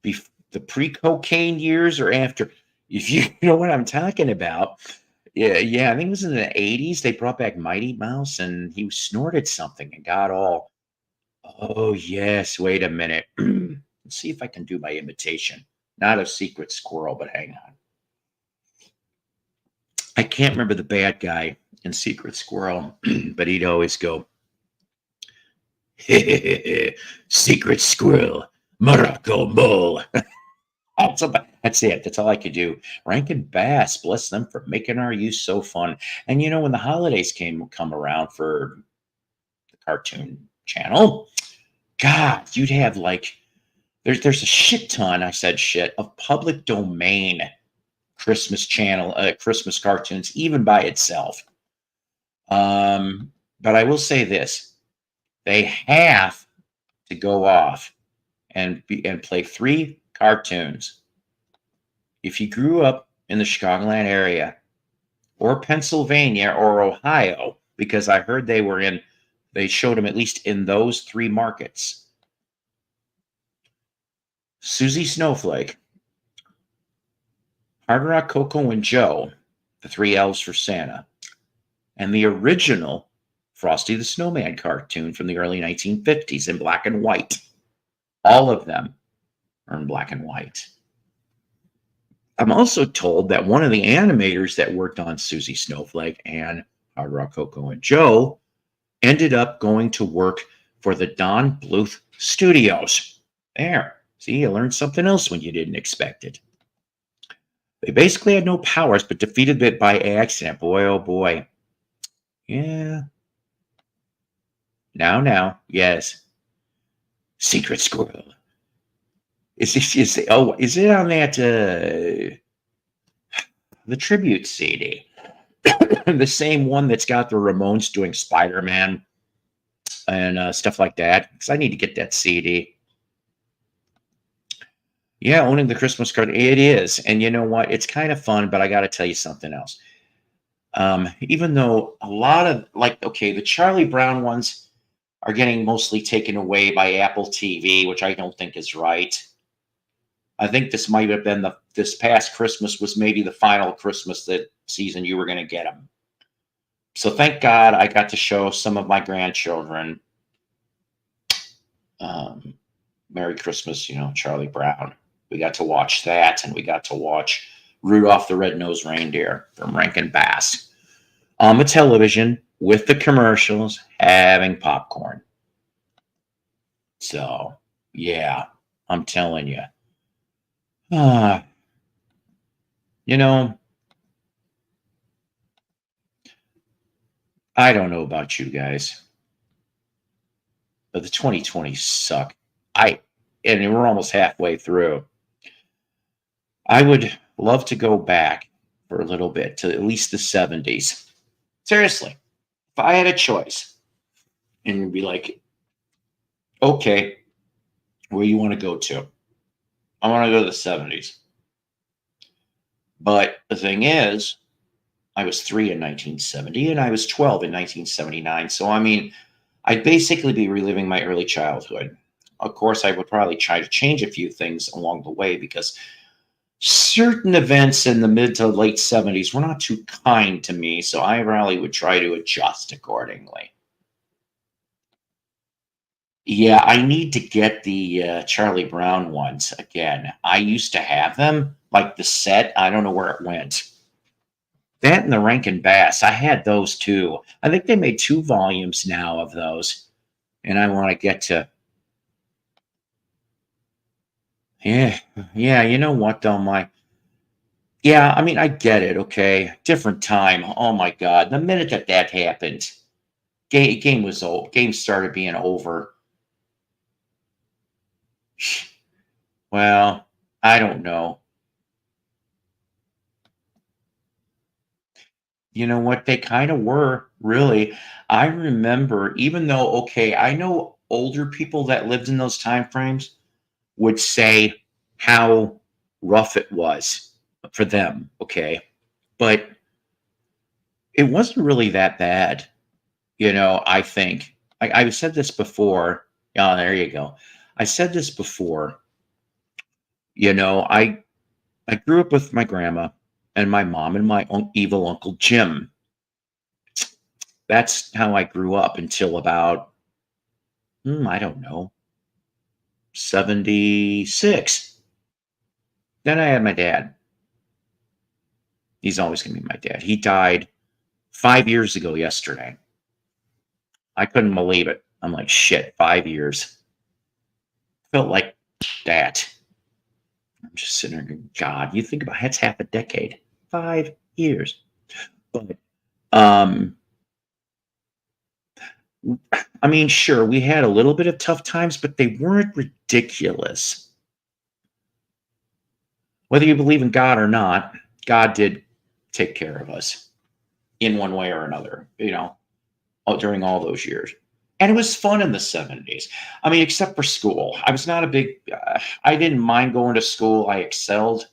the pre-cocaine years or after? If you know what I'm talking about. Yeah, I think it was in the 80s. They brought back Mighty Mouse and he snorted something and got all, oh yes, wait a minute. Let's see if I can do my imitation. Not a secret squirrel, but hang on. I can't remember the bad guy in Secret Squirrel, but he'd always go, Secret Squirrel, Morocco Mole. That's it. That's all I could do. Rankin Bass, bless them for making our youth so fun. And you know, when the holidays come around for the Cartoon Channel, God, you'd have like there's a shit ton. I said shit of public domain Christmas channel, Christmas cartoons, even by itself. But I will say this: they have to go off and play 3 cartoons. If you grew up in the Chicagoland area or Pennsylvania or Ohio, because I heard they showed them at least in those 3 markets. Susie Snowflake, Hard Rock Coco and Joe, the 3 elves for Santa, and the original Frosty the Snowman cartoon from the early 1950s in black and white. All of them are in black and white. I'm also told that one of the animators that worked on Susie Snowflake and Hard Rock Coco and Joe ended up going to work for the Don Bluth Studios. There. See, you learned something else when you didn't expect it. They basically had no powers, but defeated it by accident. Boy, oh boy. Yeah. Now, yes. Secret Squirrel. Is it on that the tribute CD? The same one that's got the Ramones doing Spider-Man and stuff like that. Because I need to get that CD. Yeah, owning the Christmas card, it is. And you know what? It's kind of fun, but I got to tell you something else. Even though a lot of, like, okay, the Charlie Brown ones, are getting mostly taken away by Apple TV, which I don't think is right. I think this might have been this past Christmas was maybe the final Christmas that season you were going to get them. So thank God I got to show some of my grandchildren um, Merry Christmas, Charlie Brown. We got to watch that, and we got to watch Rudolph the Red-Nosed Reindeer from Rankin Bass on the television with the commercials, having popcorn. So, yeah, I'm telling you. You know, I don't know about you guys, but the 2020s suck. And we're almost halfway through. I would love to go back for a little bit to at least the 70s. Seriously, if I had a choice, and you'd be like, okay, where you want to go to? I want to go to the 70s. But the thing is, I was 3 in 1970 and I was 12 in 1979. So, I mean, I'd basically be reliving my early childhood. Of course, I would probably try to change a few things along the way because certain events in the mid to late 70s were not too kind to me. So I really would try to adjust accordingly. Yeah, I need to get the Charlie Brown ones again. I used to have them, like the set. I don't know where it went. That and the Rankin Bass, I had those too. I think they made 2 volumes now of those, and I want to get to. Yeah, yeah. You know what though, yeah. I mean, I get it. Okay, different time. Oh my God, the minute that happened, game was old. Game started being over. Well, I don't know. You know what? They kind of were, really. I remember, even though, okay, I know older people that lived in those time frames would say how rough it was for them, okay? But it wasn't really that bad, I think. I've said this before. Oh, there you go. I said this before. I grew up with my grandma and my mom and my evil Uncle Jim. That's how I grew up until about, I don't know, 76. Then I had my dad. He's always going to be my dad. He died 5 years ago yesterday. I couldn't believe it. I'm like, shit, 5 years. Felt like that. I'm just sitting there going, God, you think about it, that's half a decade. 5 years. But, I mean, sure, we had a little bit of tough times, but they weren't ridiculous. Whether you believe in God or not, God did take care of us in one way or another, during all those years. And it was fun in the 70s. I mean, except for school. I was not a big, I didn't mind going to school. I excelled.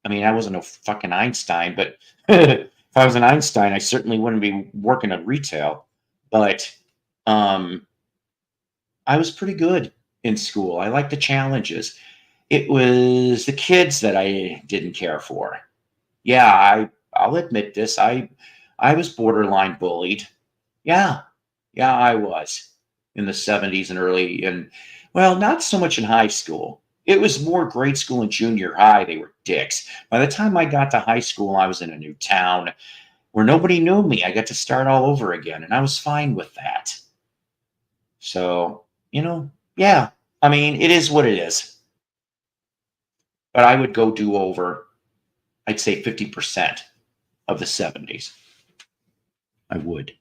I mean, I wasn't a fucking Einstein, but if I was an Einstein, I certainly wouldn't be working at retail. But I was pretty good in school. I liked the challenges. It was the kids that I didn't care for. Yeah, I'll admit this. I was borderline bullied. Yeah. Yeah, I was in the 70s and well, not so much in high school. It was more grade school and junior high. They were dicks. By the time I got to high school, I was in a new town where nobody knew me. I got to start all over again, and I was fine with that. So, yeah, I mean, it is what it is. But I would go do over, I'd say 50% of the 70s. I would.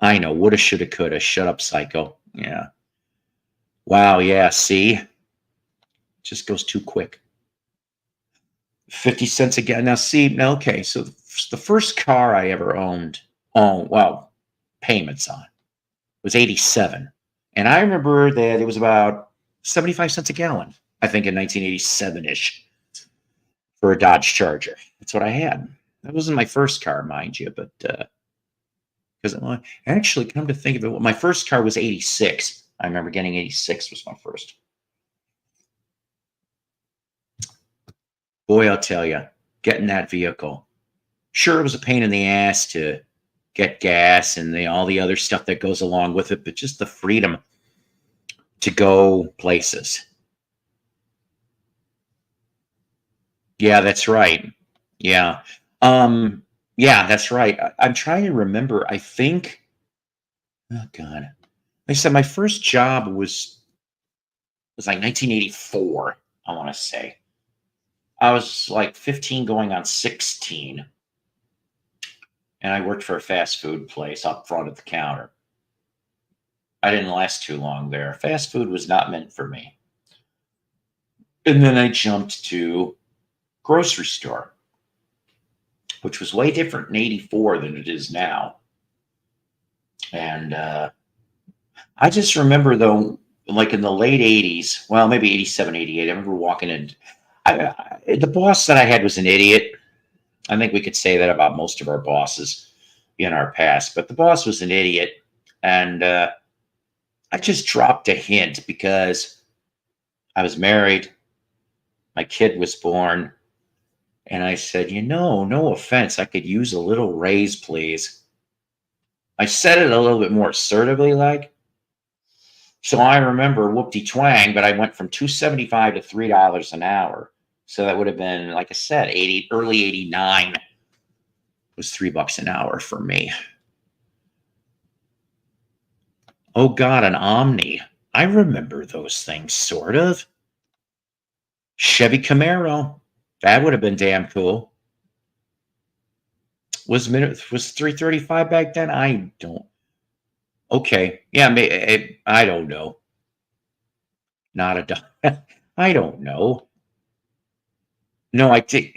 I know. Woulda, shoulda, coulda. Shut up, psycho. Yeah. Wow. Yeah. See? Just goes too quick. 50 cents again. Now, see, now, okay. So the first car I ever owned, well, payments on, was 87. And I remember that it was about 75 cents a gallon, I think in 1987-ish, for a Dodge Charger. That's what I had. That wasn't my first car, mind you, but Because actually, come to think of it, my first car was 86. I remember getting 86 was my first. Boy, I'll tell you, getting that vehicle. Sure, it was a pain in the ass to get gas and all the other stuff that goes along with it, but just the freedom to go places. Yeah, that's right. Yeah. Yeah, that's right. I'm trying to remember. I think, oh God. Like I said, my first job was like 1984, I want to say. I was like 15 going on 16, and I worked for a fast food place up front at the counter. I didn't last too long there. Fast food was not meant for me. And then I jumped to grocery store, which was way different in 84 than it is now. And I just remember, though, like in the late 80s, well, maybe 87, 88, I remember walking in. The boss that I had was an idiot. I think we could say that about most of our bosses in our past, but the boss was an idiot. And I just dropped a hint because I was married, my kid was born, and I said, no offense, I could use a little raise, please. I said it a little bit more assertively, like. So I remember whoopty twang, but I went from $2.75 to $3 an hour. So that would have been, like I said, early 89 was $3 an hour for me. Oh God, an Omni. I remember those things, sort of. Chevy Camaro. That would have been damn cool. Was 335 back then? I don't. Okay, yeah, I don't know. Not a. I don't know. No, I did.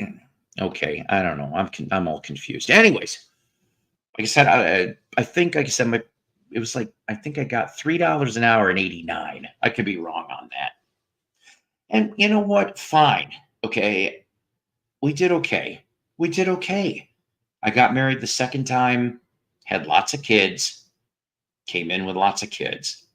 Okay, I don't know. I'm all confused. Anyways, like I said, I think, like I said, it was like, I think I got $3 an hour in 89. I could be wrong on that. And you know what? Fine. Okay, we did okay. We did okay. I got married the second time, had lots of kids, came in with lots of kids.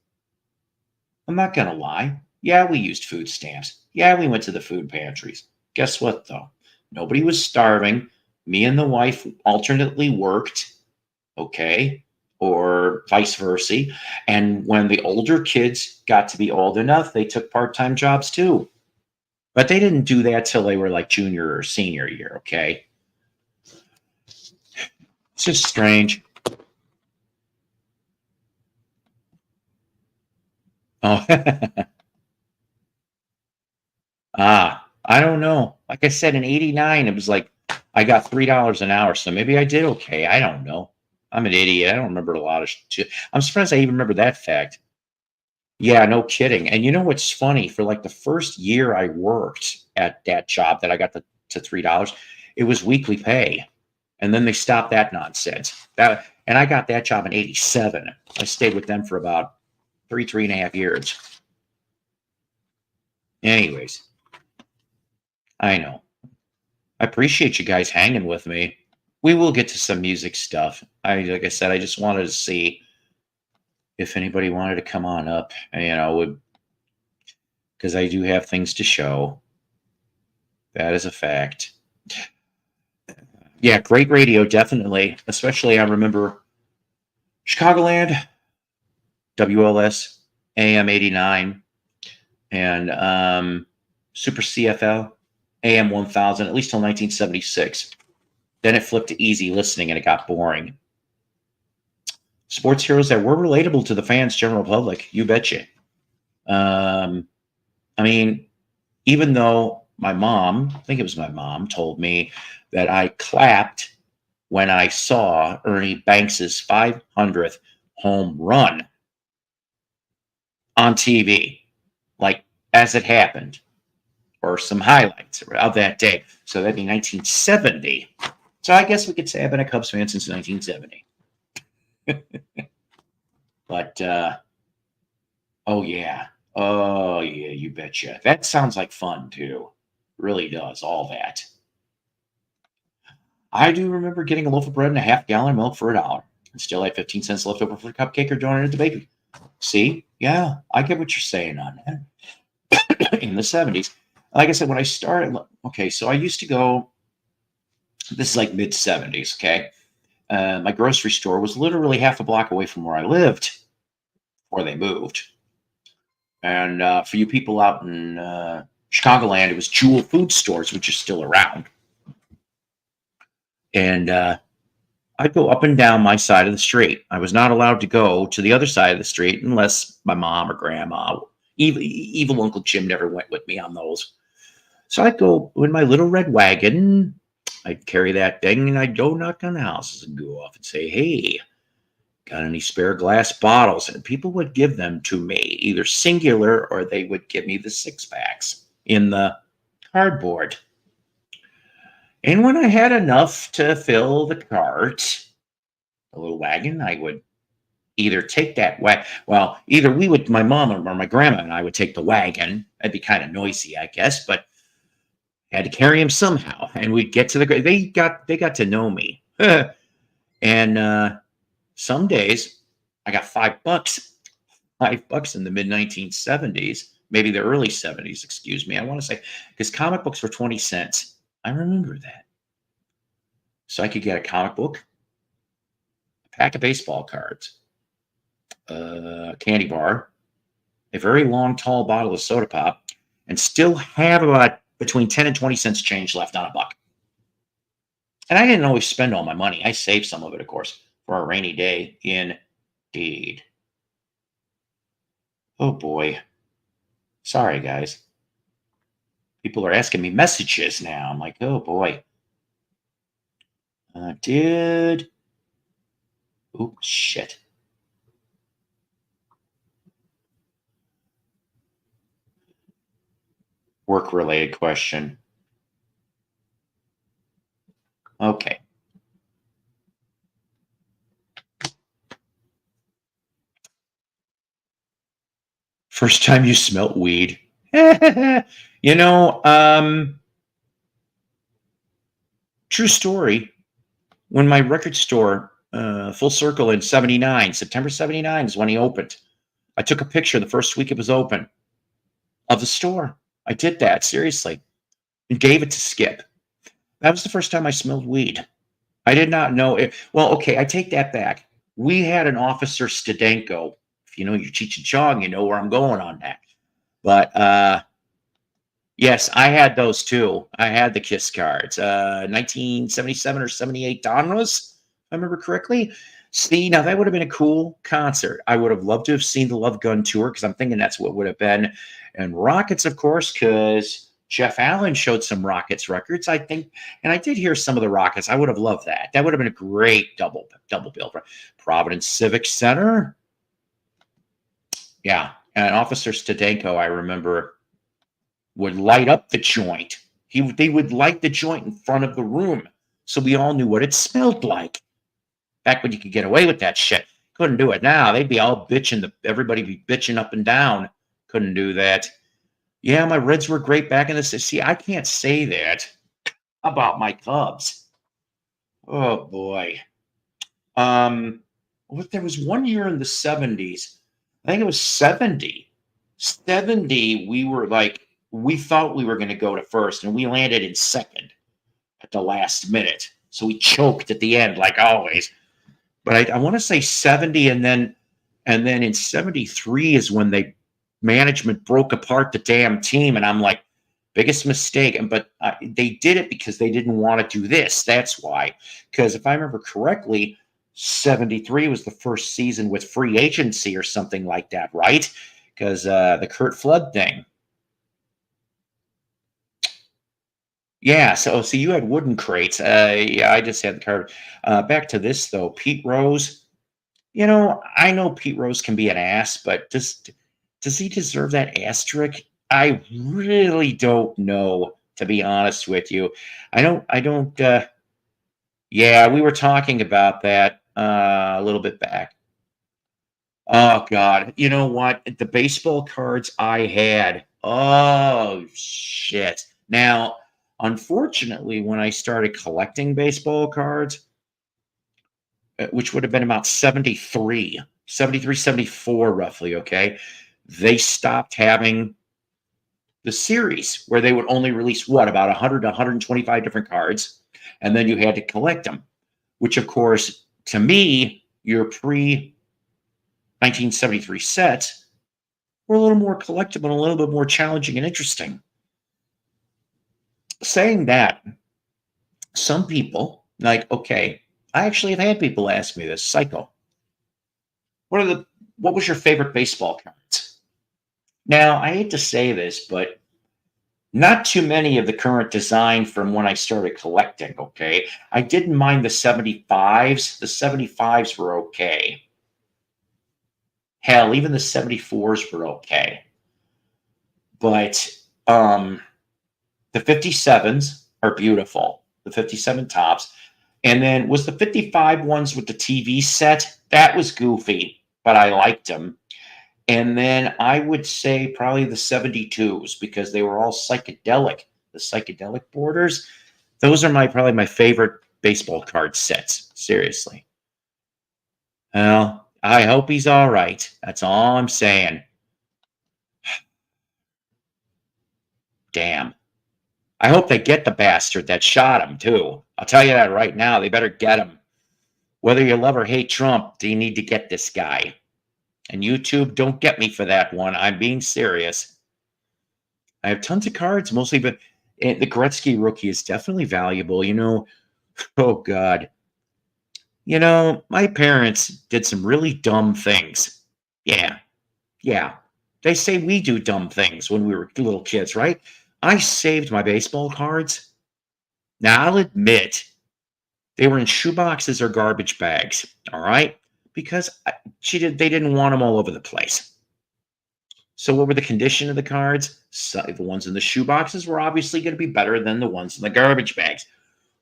I'm not gonna lie. Yeah, we used food stamps. Yeah, we went to the food pantries. Guess what, though? Nobody was starving. Me and the wife alternately worked, okay, or vice versa. And when the older kids got to be old enough, they took part-time jobs too. But they didn't do that till they were like junior or senior year, okay? It's just strange. Oh, I don't know. Like I said, in 89, it was like I got $3 an hour. So maybe I did okay. I don't know. I'm an idiot. I don't remember a lot of shit. I'm surprised I even remember that fact. Yeah, no kidding. And you know what's funny? For like the first year I worked at that job that I got to $3, it was weekly pay. And then they stopped that nonsense. And I got that job in 87. I stayed with them for about three and a half years. Anyways, I know. I appreciate you guys hanging with me. We will get to some music stuff. Like I said, I just wanted to see if anybody wanted to come on up, because I do have things to show. That is a fact. Yeah, great radio, definitely. Especially, I remember Chicagoland, WLS, AM 89, and Super CFL, AM 1000, at least till 1976. Then it flipped to easy listening and it got boring. Sports heroes that were relatable to the fans, general public, you betcha. I mean, even though my mom, I think it was my mom, told me that I clapped when I saw Ernie Banks's 500th home run on TV, like as it happened, or some highlights of that day. So that'd be 1970. So I guess we could say I've been a Cubs fan since 1970. But oh yeah, you betcha. That sounds like fun too. Really does, all that. I do remember getting a loaf of bread and a half gallon of milk for $1. Still had 15 cents left over for a cupcake or donut at the bakery. See? Yeah, I get what you're saying on that. In the 70s. Like I said, when I started, okay, so I used to go, this is like mid 70s, okay? My grocery store was literally half a block away from where I lived before they moved. And for you people out in Chicagoland, it was Jewel Food Stores, which is still around. And I'd go up and down my side of the street. I was not allowed to go to the other side of the street unless my mom or grandma, evil Uncle Jim never went with me on those. So I'd go in my little red wagon. I'd carry that thing and I'd go knock on houses and go off and say, hey, got any spare glass bottles? And people would give them to me, either singular or they would give me the 6-packs in the cardboard. And when I had enough to fill the cart, a little wagon, I would either take that well, either we would, my mom or my grandma and I would take the wagon. That'd be kind of noisy, I guess, but had to carry him somehow. And we'd get to the they got to know me. And some days I got $5, $5 in the mid 1970s, maybe the early 70s, excuse me. I want to say, because comic books were 20 cents. I remember that. So I could get a comic book, a pack of baseball cards, a candy bar, a very long, tall bottle of soda pop, and still have about between 10 and 20 cents change left on a buck. And I didn't always spend all my money. I saved some of it, of course, for a rainy day. Indeed. Oh, boy. Sorry, guys. People are asking me messages now. I'm like, oh, boy. Oops, shit. Work-related question. Okay. First time you smelt weed. You know, true story. When my record store, Full Circle in 79, September 79 is when he opened. I took a picture the first week it was open of the store. I did that, seriously, and gave it to Skip. That was the first time I smelled weed. I did not know it. Well, okay, I take that back. We had an Officer Stadenko. If you know your Cheech and Chong, you know where I'm going on that. But yes, I had those too. I had the Kiss cards. 1977 or 78 Donruss, if I remember correctly. See, now that would have been a cool concert. I would have loved to have seen the Love Gun tour because I'm thinking that's what would have been. And Rockets, of course, because Jeff Allen showed some Rockets records, I think. And I did hear some of the Rockets. I would have loved that. That would have been a great double bill. Providence Civic Center. Yeah. And Officer Stadenko, I remember, would light up the joint. They would light the joint in front of the room, so we all knew what it smelled like. Back when you could get away with that shit. Couldn't do it now. They'd be all bitching. Everybody be bitching up and down. Couldn't do that. Yeah, my Reds were great back in the 60s. See, I can't say that about my Cubs. Oh boy. There was one year in the 70s. I think it was 70. 70, we thought we were going to go to first, and we landed in second at the last minute. So we choked at the end, like always. But I want to say 70, and then in 73 is when management broke apart the damn team, and I'm like, biggest mistake. But they did it because they didn't want to do this. That's why. Because if I remember correctly, 73 was the first season with free agency or something like that, right? Because the Kurt Flood thing. Yeah, so you had wooden crates. Yeah, I just had the card. Back to this though, Pete Rose. You know, I know Pete Rose can be an ass, but does he deserve that asterisk? I really don't know, to be honest with you. I don't. Yeah, we were talking about that a little bit back. Oh God, you know what? The baseball cards I had. Oh shit. Now, unfortunately, when I started collecting baseball cards, which would have been about 73, 73, 74, roughly, okay, they stopped having the series where they would only release what, about 100 to 125 different cards, and then you had to collect them, which, of course, to me, your pre 1973 sets were a little more collectible and a little bit more challenging and interesting. Saying that, some people, like, okay, I actually have had people ask me this, Psycho, what was your favorite baseball cards? Now, I hate to say this, but not too many of the current design from when I started collecting, okay? I didn't mind the 75s. The 75s were okay. Hell, even the 74s were okay. But the 57s are beautiful. The 57 tops. And then was the 55 ones with the TV set? That was goofy, but I liked them. And then I would say probably the 72s because they were all psychedelic. The psychedelic borders. Those are probably my favorite baseball card sets. Seriously. Well, I hope he's all right. That's all I'm saying. Damn. I hope they get the bastard that shot him, too. I'll tell you that right now. They better get him. Whether you love or hate Trump, they need to get this guy. And YouTube, don't get me for that one. I'm being serious. I have tons of cards, mostly, but the Gretzky rookie is definitely valuable. Oh, God. My parents did some really dumb things. Yeah. Yeah. They say we do dumb things when we were little kids, right? I saved my baseball cards. Now, I'll admit they were in shoeboxes or garbage bags, all right? Because they didn't want them all over the place. So what were the condition of the cards? So the ones in the shoeboxes were obviously going to be better than the ones in the garbage bags.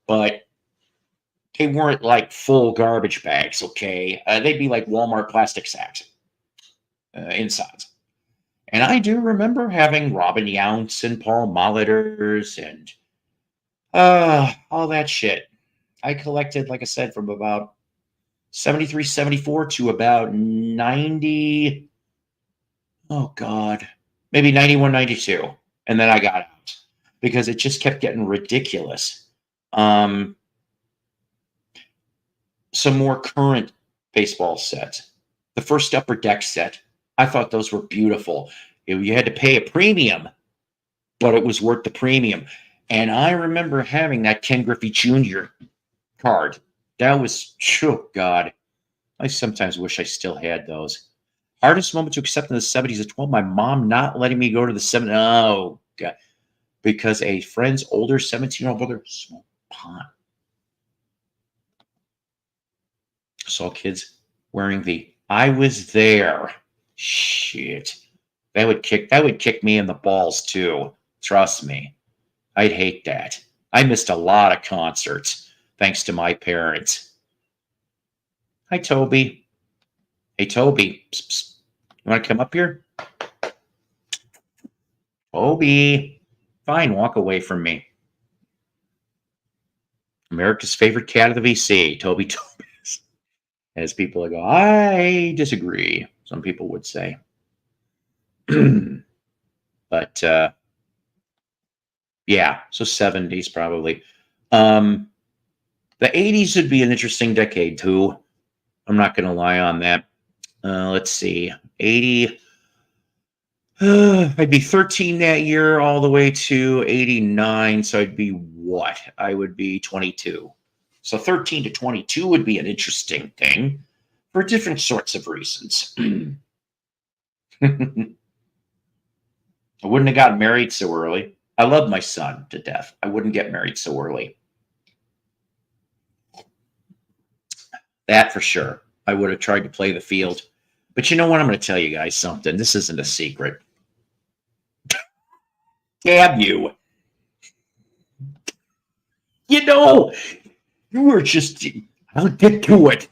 But they weren't like full garbage bags, okay? They'd be like Walmart plastic sacks inside. And I do remember having Robin Younts and Paul Molitor's and all that shit. I collected, like I said, from about 73, 74 to about 90. Oh, God. Maybe 91, 92. And then I got out because it just kept getting ridiculous. Some more current baseball sets. The first Upper Deck set. I thought those were beautiful. You had to pay a premium, but it was worth the premium. And I remember having that Ken Griffey Jr. card. That was, oh, God. I sometimes wish I still had those. Hardest moment to accept in the 70s at 12, my mom not letting me go to the 70s. Oh, God. Because a friend's older 17-year-old brother smoked pot. Saw kids wearing the I was there. Shit. That would kick me in the balls too. Trust me. I'd hate that. I missed a lot of concerts thanks to my parents. Hi, Toby. Hey, Toby. Psst, psst. You want to come up here? Toby. Fine, walk away from me. America's favorite cat of the VC, Toby Tobias. As people go, I disagree, some people would say. But yeah, so 70s probably. The 80s would be an interesting decade too. I'm not going to lie on that. Let's see, 80. I'd be 13 that year all the way to 89. So I'd be what? I would be 22. So 13 to 22 would be an interesting thing for different sorts of reasons. I wouldn't have gotten married so early. I love my son to death. I wouldn't get married so early. That for sure. I would have tried to play the field. But you know what? I'm going to tell you guys something. This isn't a secret. Damn you. You were just, I'll get to it.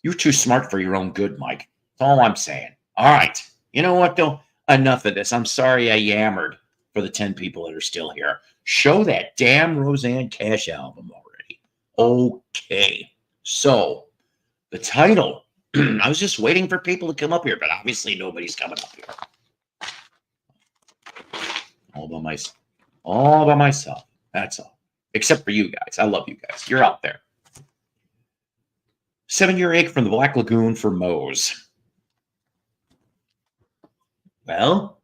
You're too smart for your own good, Mike. That's all I'm saying. All right. You know what, though? Enough of this. I'm sorry I yammered for the 10 people that are still here. Show that damn Roseanne Cash album already. Okay. So, The title. I was just waiting for people to come up here, but obviously nobody's coming up here. All by myself. That's all. Except for you guys. I love you guys. You're out there. 7-year ache from the Black Lagoon for Mose. Well,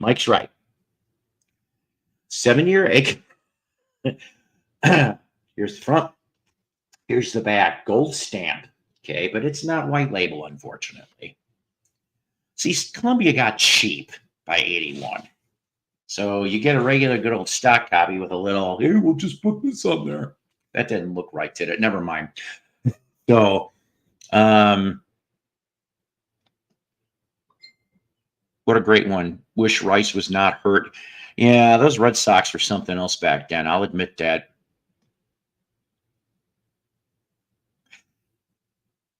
Mike's right. 7-year ache. Here's the front. Here's the back. Gold stamp. Okay, but it's not white label, unfortunately. See, Columbia got cheap by 81. So you get a regular good old stock copy with a little, hey, we'll just put this on there. That didn't look right, did it? Never mind. So, what a great one. Wish Rice was not hurt. Yeah, those Red Sox were something else back then. I'll admit that.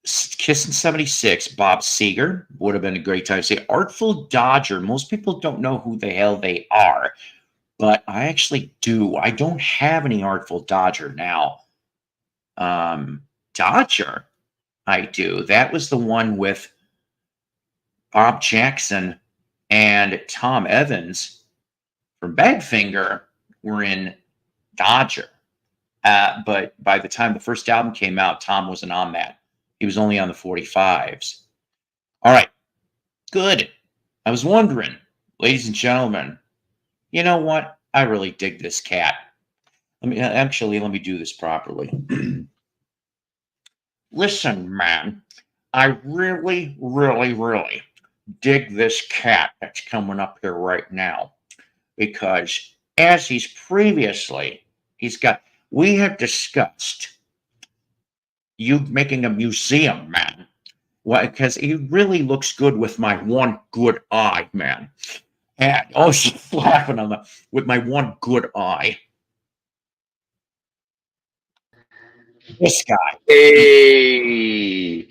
Kiss in 76, Bob Seger would have been a great time to say. Artful Dodger. Most people don't know who the hell they are, but I actually do. I don't have any Artful Dodger now. Dodger, I do. That was the one with Bob Jackson and Tom Evans from Badfinger were in Dodger. But by the time the first album came out, Tom wasn't on that. He was only on the 45s. All right. Good. I was wondering, ladies and gentlemen, you know what? I really dig this cat. Let me do this properly. Listen, man, I really, really, really dig this cat that's coming up here right now. Because as we have discussed you making a museum, man. Well, because he really looks good with my one good eye, man. And she's laughing with my one good eye. This guy. Hey,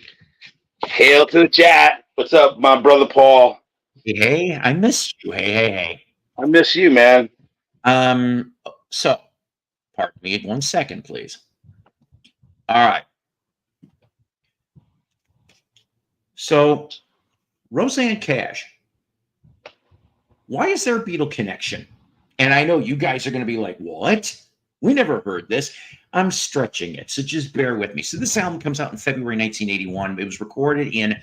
hail to the chat. What's up, my brother Paul? Hey, I missed you. Hey. I miss you, man. So, pardon me 1 second, please. All right. So, Roseanne Cash, why is there a Beatle connection? And I know you guys are going to be like, what? We never heard this. I'm stretching it, so just bear with me. So this album comes out in February 1981. It was recorded in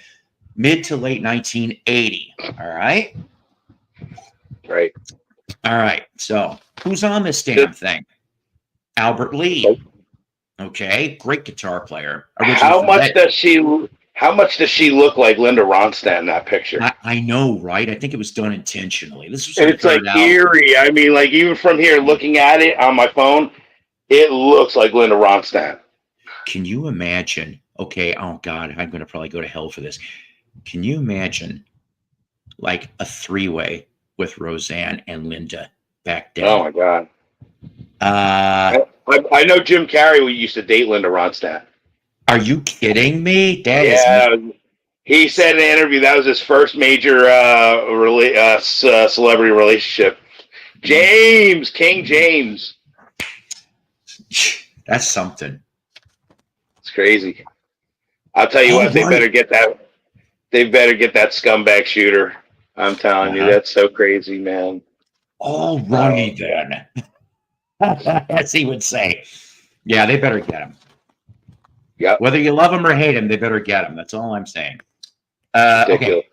mid to late 1980. All right? Right. All right. So who's on this damn thing? Albert Lee. Okay. Great guitar player. How much does she look like Linda Ronstadt in that picture? I know, right? I think it was done intentionally. This was it's like eerie. I mean, like even from here looking at it on my phone, it looks like Linda Ronstadt. Can you imagine? Okay, oh God, I'm going to probably go to hell for this. Can you imagine like a 3-way with Roseanne and Linda back then? Oh my God. I know Jim Carrey used to date Linda Ronstadt. Are you kidding me? He said in an interview that was his first major celebrity relationship. King James. That's something. It's crazy. I'll tell you what, they better get that scumbag shooter. I'm telling you, that's so crazy, man. All righty then. As he would say. Yeah, they better get him. Yep. Whether you love him or hate him, they better get him. That's all I'm saying. Okay.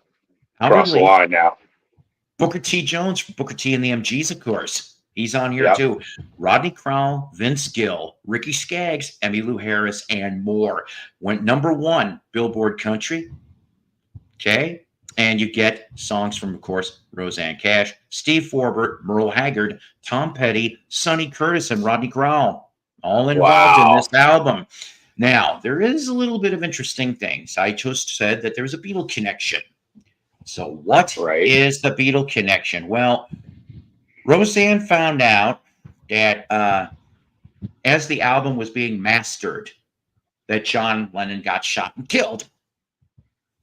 Cross the line now. Booker T. Jones, Booker T. and the MGs, of course. He's on here too. Rodney Crowell, Vince Gill, Ricky Skaggs, Emmylou Harris, and more. Went #1 Billboard Country. Okay. And you get songs from, of course, Roseanne Cash, Steve Forbert, Merle Haggard, Tom Petty, Sonny Curtis, and Rodney Crowell. All involved in this album. Now, there is a little bit of interesting things. I just said that there's a Beatle connection. So what is the Beatle connection? Well, Roseanne found out that as the album was being mastered, that John Lennon got shot and killed.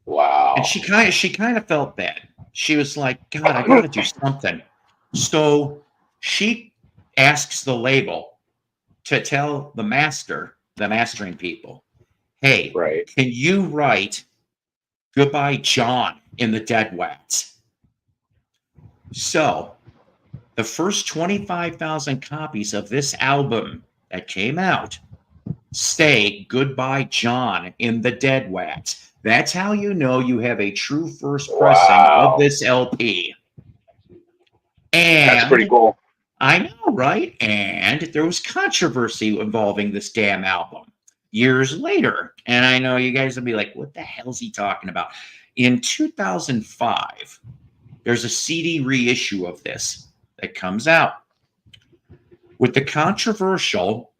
Wow. And she kind of felt bad. She was like, God, I got to do something. So she asks the label to tell the mastering people, hey, Right. can you write Goodbye John in the Dead Wax? So the first 25,000 copies of this album that came out say Goodbye John in the Dead Wax. That's how you know you have a true first pressing of this LP. That's pretty And cool. I know, right? And there was controversy involving this damn album years later. And I know you guys will be like, what the hell's he talking about? In 2005, there's a CD reissue of this that comes out with the controversial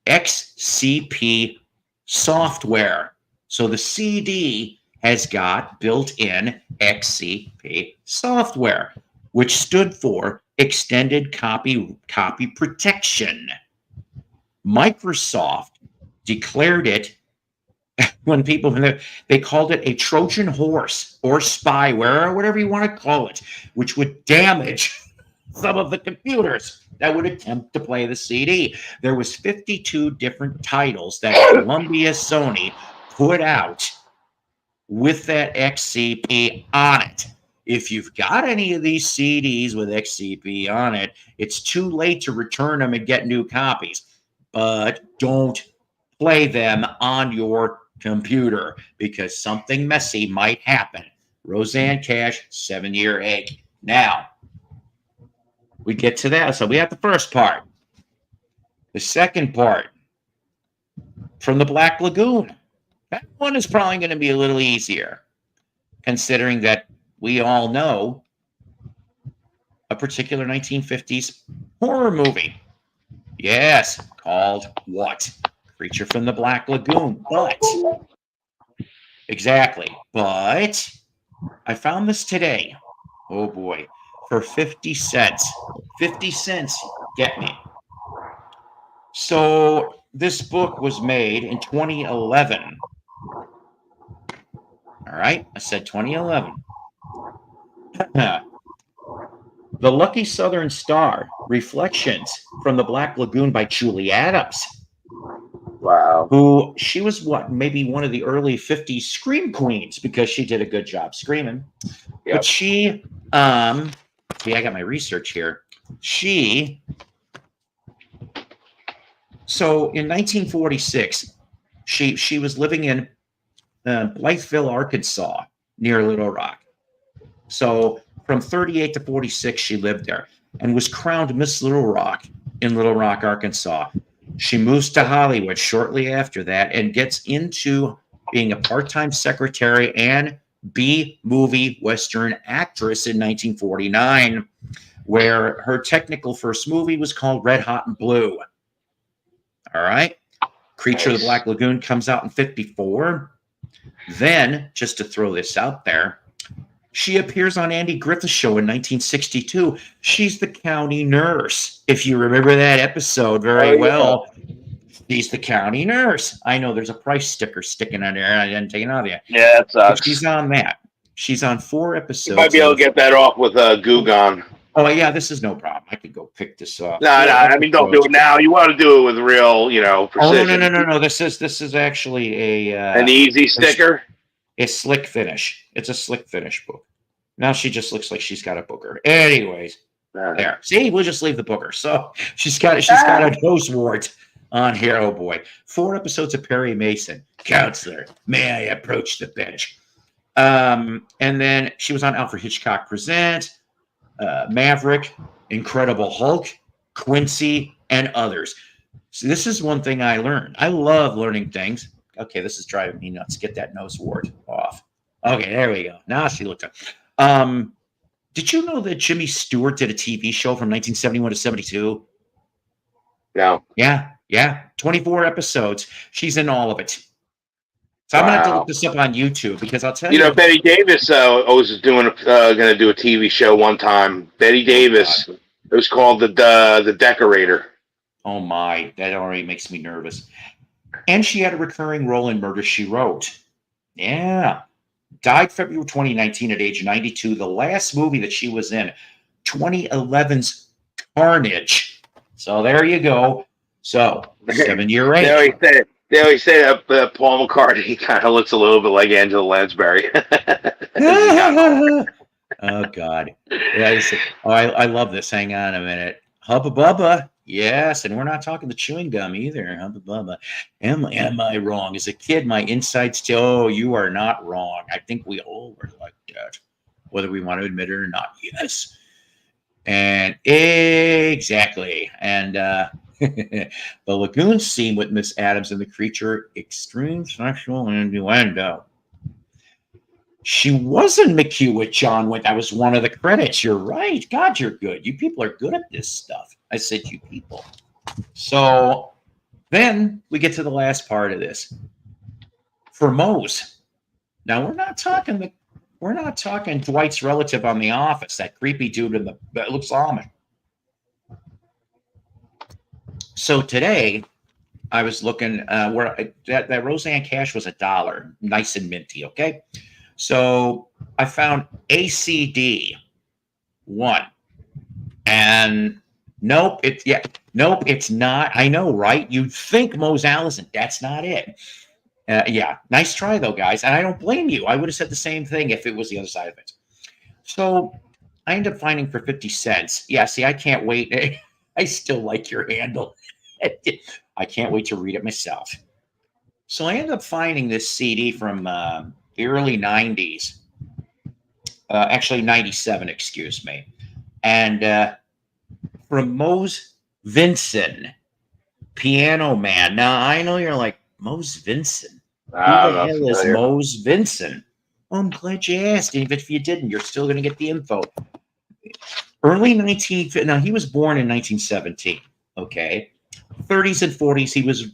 XCP software. So the CD has got built-in XCP software, which stood for Extended Copy Protection. Microsoft declared it when they called it a Trojan horse or spyware or whatever you want to call it, which would damage some of the computers that would attempt to play the CD. There was 52 different titles that Columbia Sony put out with that XCP on it. If you've got any of these CDs with XCP on it, it's too late to return them and get new copies. But don't play them on your computer because something messy might happen. Roseanne Cash, 7-year egg. Now, we get to that. So we have the first part. The second part, from the Black Lagoon. That one is probably going to be a little easier, considering that we all know a particular 1950s horror movie. Yes, called what? Creature from the Black Lagoon. But, exactly. But, I found this today. Oh boy. For 50 cents. 50 cents, get me. So, this book was made in 2011. All right, I said 2011. The Lucky Southern Star, Reflections from the Black Lagoon by Julie Adams. Wow. Who, she was maybe one of the early 50s scream queens because she did a good job screaming. Yep. But she, I got my research here. So in 1946, she was living in Blytheville, Arkansas, near Little Rock. So from 38 to 46, she lived there and was crowned Miss Little Rock in Little Rock, Arkansas. She moves to Hollywood shortly after that and gets into being a part-time secretary and B-movie Western actress in 1949, where her technical first movie was called Red Hot and Blue. All right. Creature of the Black Lagoon comes out in 54. Then, just to throw this out there, she appears on Andy Griffith's show in 1962. She's the county nurse. If you remember that episode very well, she's the county nurse. I know there's a price sticker sticking on there, and I didn't take it off yet. Yeah, that sucks. But she's on that. She's on 4 episodes. You might be able to get that off with Gugon. Oh, yeah, this is no problem. I could go pick this up. No, I mean, don't do it now. You want to do it with real, precision. Oh, no. This is actually an easy sticker? It's slick finish. It's a slick finish book. Now she just looks like she's got a booger. Anyways, there. See, we'll just leave the booger. So she's got a nose wart on here. Oh boy, 4 episodes of Perry Mason. Counselor, may I approach the bench? And then she was on Alfred Hitchcock Presents, Maverick, Incredible Hulk, Quincy, and others. So this is one thing I learned. I love learning things. Okay, this is driving me nuts. Get that nose wart off. Okay, there we go. Now she looked up. Did you know that Jimmy Stewart did a TV show from 1971 to 72? No. Yeah. 24 episodes. She's in all of it. So I'm going to have to look this up on YouTube because I'll tell you. Betty Davis was going to do a TV show one time. Betty Davis. It was called The Decorator. Oh, my. That already makes me nervous. And she had a recurring role in Murder, She Wrote. Yeah. Died February 2019 at age 92. The last movie that she was in, 2011's Carnage. So there you go. So, 7-year age. They always say that Paul McCartney kind of looks a little bit like Angela Lansbury. Oh God! I love this. Hang on a minute. Hubba Bubba. Yes, and we're not talking the chewing gum either. Hubba Bubba. Am I wrong? As a kid, my insides tell. Oh, you are not wrong. I think we all were like that, whether we want to admit it or not. Yes, and exactly. And the Lagoon scene with Miss Adams and the creature, extreme sexual innuendo. She wasn't McHugh with John Wick. That was one of the credits. You're right. God, you're good. You people are good at this stuff. I said you people. So then we get to the last part of this. For Mose. Now we're not talking Dwight's relative on The Office, that creepy dude that looks Amish. So today I was looking that Roseanne Cash was $1, nice and minty, okay? So I found ACD 1, and nope, it's not. I know, right? You'd think Mose Allison. That's not it. Yeah, nice try though, guys. And I don't blame you. I would have said the same thing if it was the other side of it. So I ended up finding for 50 cents. Yeah, see, I can't wait. I still like your handle. I can't wait to read it myself. So I ended up finding this CD from the early 90s, actually 97, excuse me. And from Mose Vinson, Piano Man. Now, I know you're like, Mose Vinson? Who the hell is Mose Vinson? Well, I'm glad you asked. Even if you didn't, you're still going to get the info. Now, he was born in 1917, okay? 30s and 40s, he was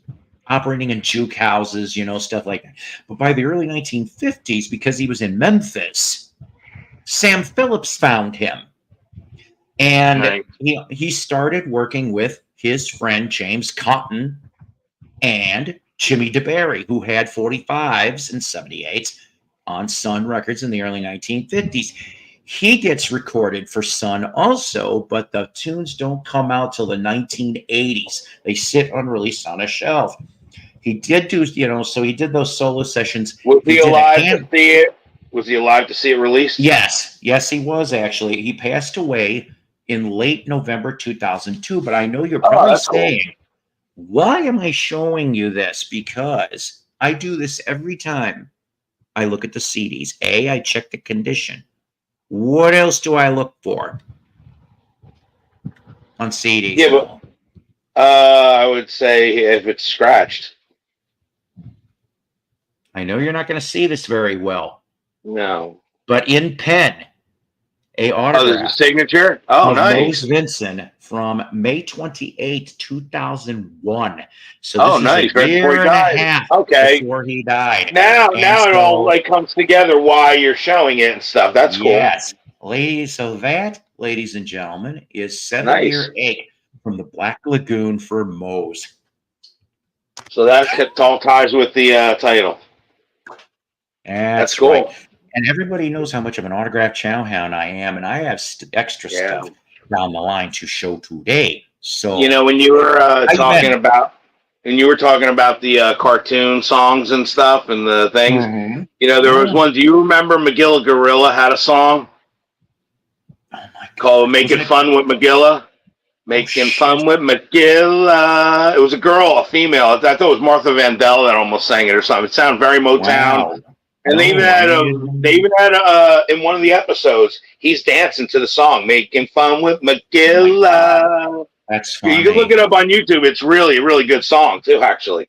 operating in juke houses, stuff like that. But by the early 1950s, because he was in Memphis, Sam Phillips found him. And he started working with his friend James Cotton and Jimmy DeBerry, who had 45s and 78s on Sun Records in the early 1950s. He gets recorded for Sun also, but the tunes don't come out till the 1980s. They sit unreleased on a shelf. He did do, so he did those solo sessions. Was he alive to see it? Was he alive to see it released? Yes, he was actually. He passed away in late November 2002. But I know you're probably saying, why am I showing you this? Because I do this every time I look at the CDs. I check the condition. What else do I look for on CDs? Yeah, but I would say if it's scratched. I know you're not going to see this very well. No. But in pen, a autograph. Oh, there's a signature? Oh, nice. Mose Vinson from May 28, 2001. So this is a year and a half before he died. Now it all comes together why you're showing it and stuff. That's cool. Yes. Ladies and gentlemen, is 7-year 8 from the Black Lagoon for Mose. So that all ties with the title. That's cool. Right. And everybody knows how much of an autograph chowhound I am, and I have extra stuff down the line to show today. So when you were talking about the cartoon songs and stuff and the things, there was one. Do you remember Magilla Gorilla had a song called "Making Fun with Magilla"? Making fun with Magilla. It was a girl, a female. I thought it was Martha Vandell that almost sang it or something. It sounded very Motown. Wow. And they even had in one of the episodes, he's dancing to the song, Making Fun with Magilla. That's funny. You can look it up on YouTube. It's really a really good song, too, actually.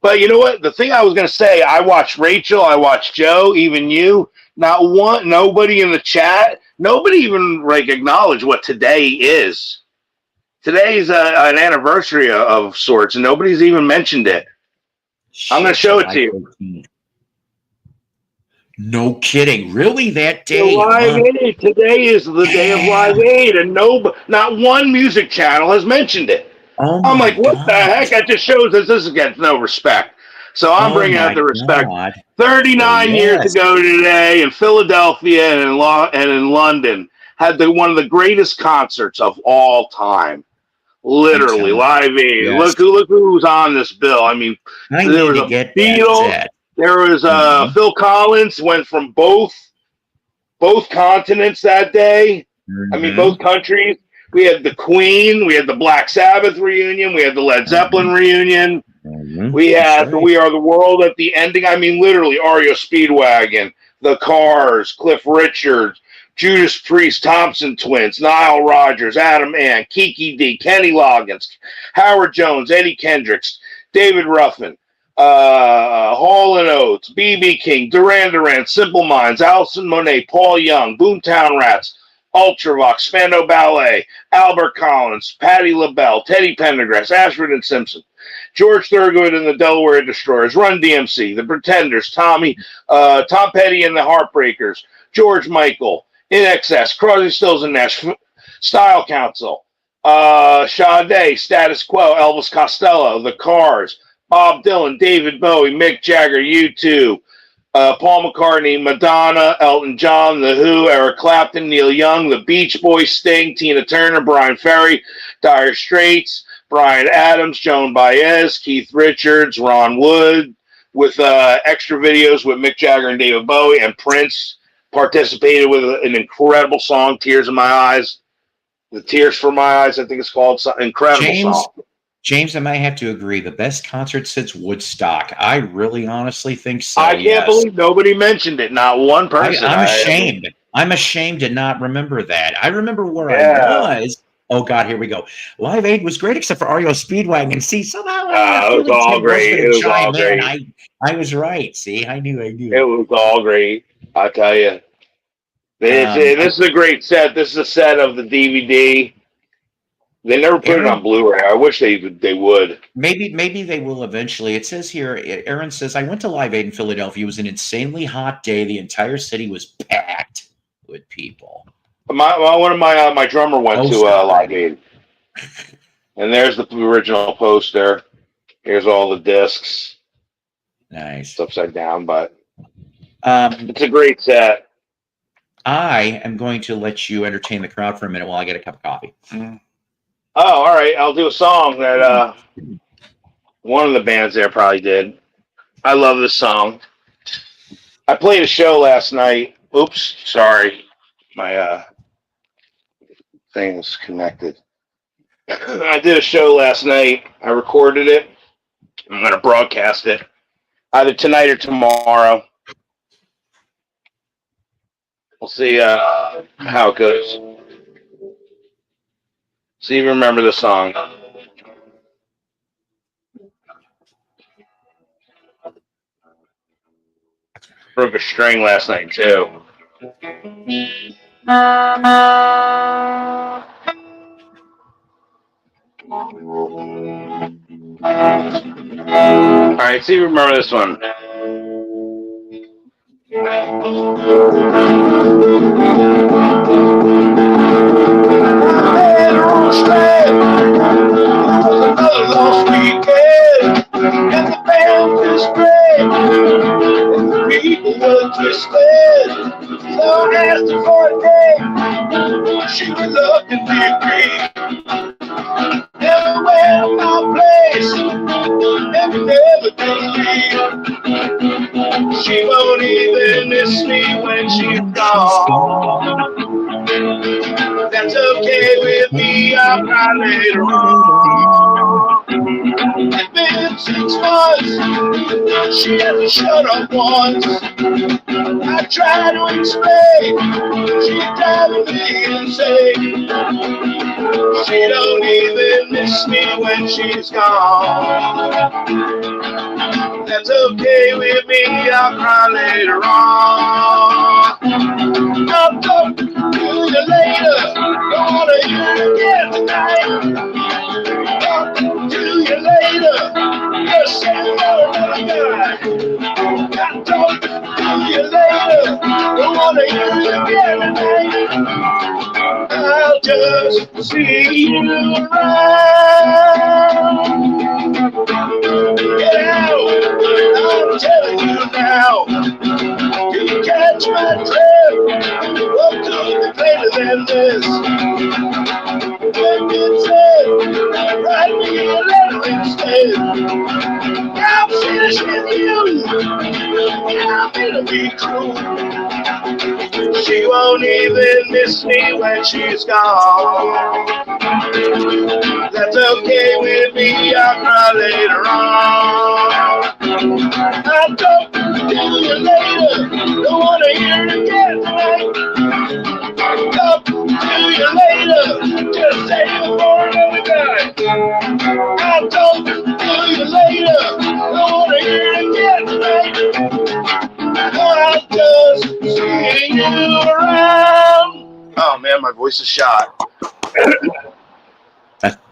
But you know what? The thing I was going to say, I watched Rachel, I watched Joe, even you. Nobody in the chat, nobody even acknowledged what today is. Today is an anniversary of sorts, and nobody's even mentioned it. I'm going to show it to you. No kidding. Really, that day? Live Aid. Today is the day of Live Aid, and not one music channel has mentioned it. I'm like, what the heck? That just shows us this gets no respect. So I'm bringing out the respect. 39 years ago today in Philadelphia and in London had one of the greatest concerts of all time. I'm Literally, telling Live Aid. you. Yes. Look who's on this bill. I mean, I there need was to a get that Beatles. set. There was Mhm. Phil Collins went from both continents that day. I mean, both Mhm. countries. We had the Queen. We had the Black Sabbath reunion. We had the Led Zeppelin Mhm. reunion. Mhm. We That's had the right. We Are the World at the ending. I mean, literally, REO Speedwagon, The Cars, Cliff Richards, Judas Priest, Thompson Twins, Nile Rodgers, Adam Ant, Kiki D, Kenny Loggins, Howard Jones, Eddie Kendricks, David Ruffin, Hall and Oates, B.B. King, Duran Duran, Simple Minds, Alison Monet, Paul Young, Boomtown Rats, Ultravox, Spandau Ballet, Albert Collins, Patti LaBelle, Teddy Pendergrass, Ashford and Simpson, George Thorogood and the Delaware Destroyers, Run DMC, The Pretenders, Tom Petty and the Heartbreakers, George Michael, In Excess, Crosby, Stills and Nash, Style Council, Sade, Status Quo, Elvis Costello, The Cars, Bob Dylan, David Bowie, Mick Jagger, U2, Paul McCartney, Madonna, Elton John, The Who, Eric Clapton, Neil Young, The Beach Boys, Sting, Tina Turner, Brian Ferry, Dire Straits, Bryan Adams, Joan Baez, Keith Richards, Ron Wood, with extra videos with Mick Jagger and David Bowie, and Prince participated with an incredible song, Tears in My Eyes. The Tears for My Eyes, I think it's called. Incredible James, song. James, I might have to agree. The best concert since Woodstock. I really honestly think I so. can't Yes. believe nobody mentioned it. Not one person. I'm I mean, ashamed. I'm ashamed to not remember that. I remember where I yeah. was. Oh God, here we go. Live Aid was great except for REO Speedwagon. See, somehow I It was feeling all Tim was great. going It to was all chime in. great. I was right. See, I knew. It was all great. I tell you. This is a great set. This is a set of the DVD. They never put it on Aaron, Blu-ray. I wish they would. maybe they will eventually. It says here, Aaron says, I went to Live Aid in Philadelphia. It was an insanely hot day. The entire city was packed with people. One of my drummer went to Post Live already. Aid, and there's the original poster. Here's all the discs. Nice. It's upside down, but it's a great set. I am going to let you entertain the crowd for a minute while I get a cup of coffee. Oh, all right. I'll do a song that one of the bands there probably did. I love this song. I played a show last night. Oops, sorry. My thing's connected. I did a show last night. I recorded it. I'm going to broadcast it either tonight or tomorrow. We'll see how it goes. See if you remember the song. Broke a string last night, too. All right, see if you remember this one. Another lost weekend, and the band was great, and the people were twisted. So I asked her for a date. She would love to be free. Never went my place, and never did leave. She won't even miss me when she's gone. That's okay with me, I'll cry later on. It's been 6 months, she hasn't shut up once. I try to explain, she's driving me insane. She don't even miss me when she's gone. That's okay with me, I'll cry later on. I'll talk to you later, don't wanna hear you again tonight. Talk to you later, you're saying you're another guy. I'll talk to you later, don't wanna hear you again tonight. I'll just see you around. Get out, I'm telling you now. You catch my drift. What could be greater than this? When you said be cruel. She won't even miss me when she's gone. That's okay with me, I'll cry later on. I'll talk to you later, don't wanna hear it again tonight. I'll talk to you later, just say it for another night. I'll talk to you later, don't wanna hear it again tonight. I'll just see you around. Oh man, my voice is shot.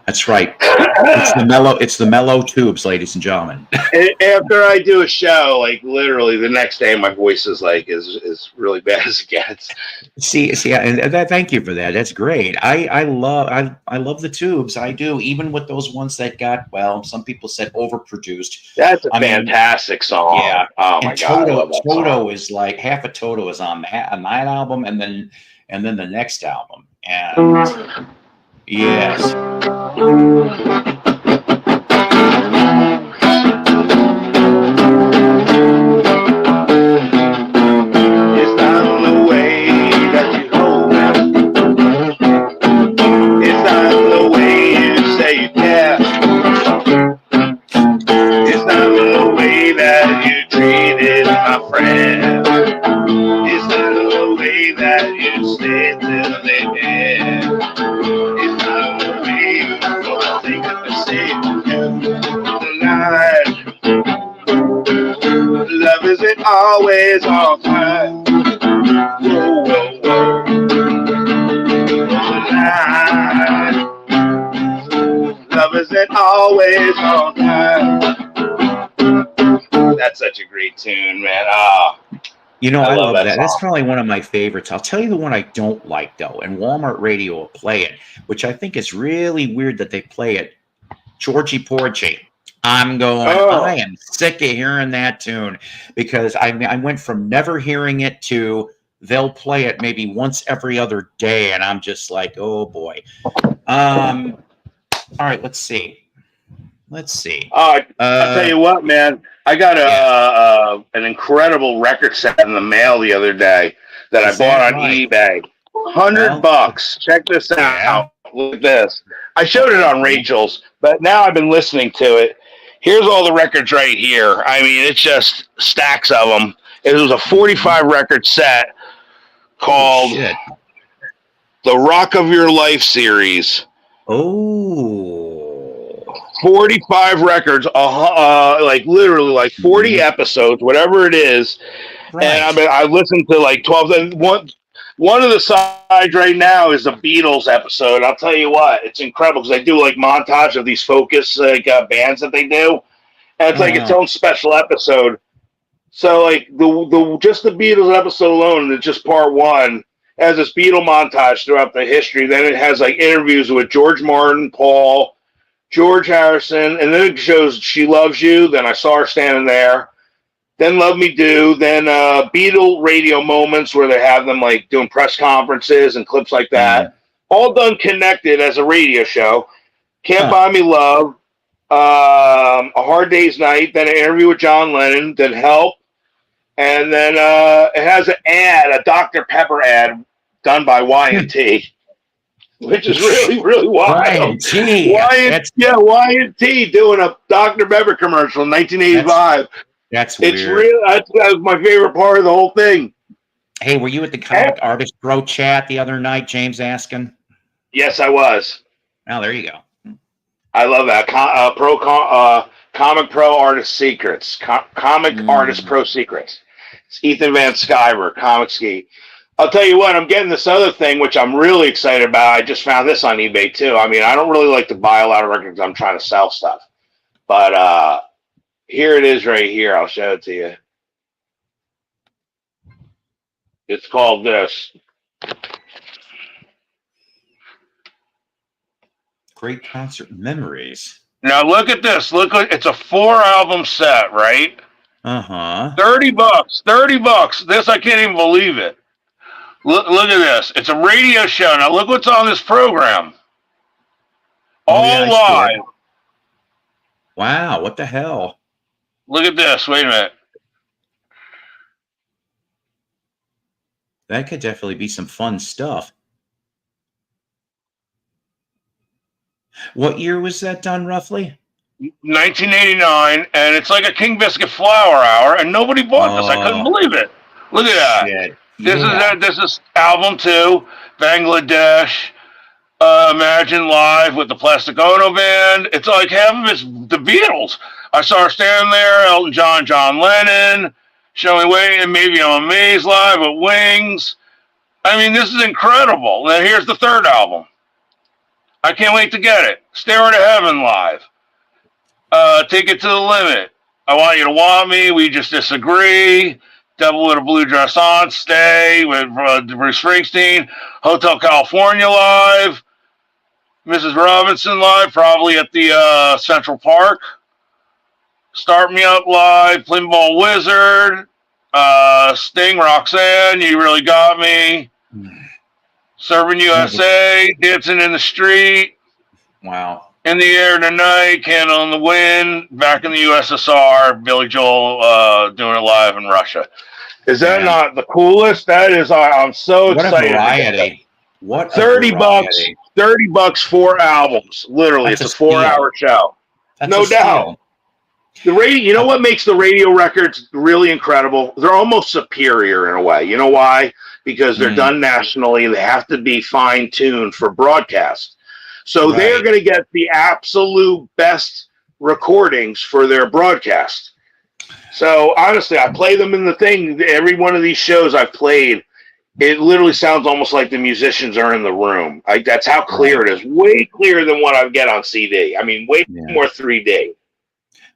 That's right. It's the Melo tubes, ladies and gentlemen. After I do a show, like literally the next day, my voice is like is really bad as it gets. See, and thank you for that. That's great. I love the tubes. I do, even with those ones that got, well, some people said overproduced. That's a fantastic song. Yeah. Oh my God, I love that Toto song. is like half of Toto is on that album, and then the next album. And yes. Love isn't always on time. Whoa, whoa, whoa. Love isn't always on time. That's such a great tune, man. Oh, You know, I love that. song. That's probably one of my favorites. I'll tell you the one I don't like, though, and Walmart Radio will play it, which I think is really weird that they play it. Georgie Porgy. I am sick of hearing that tune, because I went from never hearing it to they'll play it maybe once every other day, and I'm just like, oh boy. All right, let's see. I'll tell you what, man. I got an incredible record set in the mail the other day that I bought on eBay. $100. Check this out. Look at this. I showed it on Rachel's, but now I've been listening to it. Here's all the records right here. I mean, it's just stacks of them. It was a 45 record set called The Rock of Your Life series. Oh. 45 records, like literally like 40 episodes, whatever it is. Right. And I listened to like 12. And one of the sides right now is the Beatles episode. I'll tell you what, it's incredible because they do like montage of these focus bands that they do, and it's like its own special episode. So like the just the Beatles episode alone, it's just part one, has this Beatle montage throughout the history. Then it has like interviews with George Martin, Paul, George Harrison, and then it shows She Loves You. Then I saw her standing there. Then Love Me Do. Then Beatle radio moments where they have them like doing press conferences and clips like that. All done connected as a radio show. Can't Buy Me Love. A Hard Day's Night. Then an interview with John Lennon. Then Help. And then it has an ad, a Dr. Pepper ad done by Y&T. Which is really, really wild. Y&T. Y&T doing a Dr. Pepper commercial in 1985. That's it's weird. Real. That was my favorite part of the whole thing. Hey, were you at the Comic Artist Pro chat the other night, James asking? Yes, I was. Oh, there you go. I love that. Comic Pro Artist Secrets. Comic Artist Pro Secrets. It's Ethan Van Sciver, Comic Ski. I'll tell you what, I'm getting this other thing, which I'm really excited about. I just found this on eBay, too. I mean, I don't really like to buy a lot of records. I'm trying to sell stuff. But here it is right here. I'll show it to you. It's called this. Great Concert Memories. Now, look at this. It's a 4-album set, right? $30. $30. This, I can't even believe it. Look at this. It's a radio show. Now, look what's on this program. All live. Wow, what the hell? Look at this. Wait a minute. That could definitely be some fun stuff. What year was that done roughly? 1989, and it's like a King Biscuit Flower Hour, and nobody bought this. I couldn't Oh, believe it. Look at that. shit. This is Yeah. this is album 2, Bangladesh. Imagine Live with the Plastic Ono Band. It's like half of it's the Beatles. I saw her standing there, Elton John, John Lennon, showing way, and maybe I'm Amazed Live with Wings. I mean, this is incredible. Now here's the third album. I can't wait to get it. Stairway to Heaven Live. Take It to the Limit. I Want You to Want Me. We Just Disagree. Devil with a Blue Dress On. Stay with Bruce Springsteen. Hotel California Live. Mrs. Robinson Live, probably at the Central Park. Start Me Up Live. Pinball Wizard. Sting, Roxanne. You Really Got Me. Serving USA. Dancing in the Street. Wow. In the Air Tonight, Candle in the Wind, back in the USSR, Billy Joel doing it live in Russia. Is that not the coolest? That is, I'm so excited. What a variety. What 30 bucks, $30 4 albums. Literally, it's a 4-hour show. That's no doubt. The radio, you know what makes the radio records really incredible? They're almost superior in a way. You know why? Because they're done nationally. They have to be fine-tuned for broadcast. So they're going to get the absolute best recordings for their broadcast. So honestly, I play them in the thing. Every one of these shows I've played, it literally sounds almost like the musicians are in the room. That's how clear it is. Way clearer than what I get on CD. I mean, way more 3D.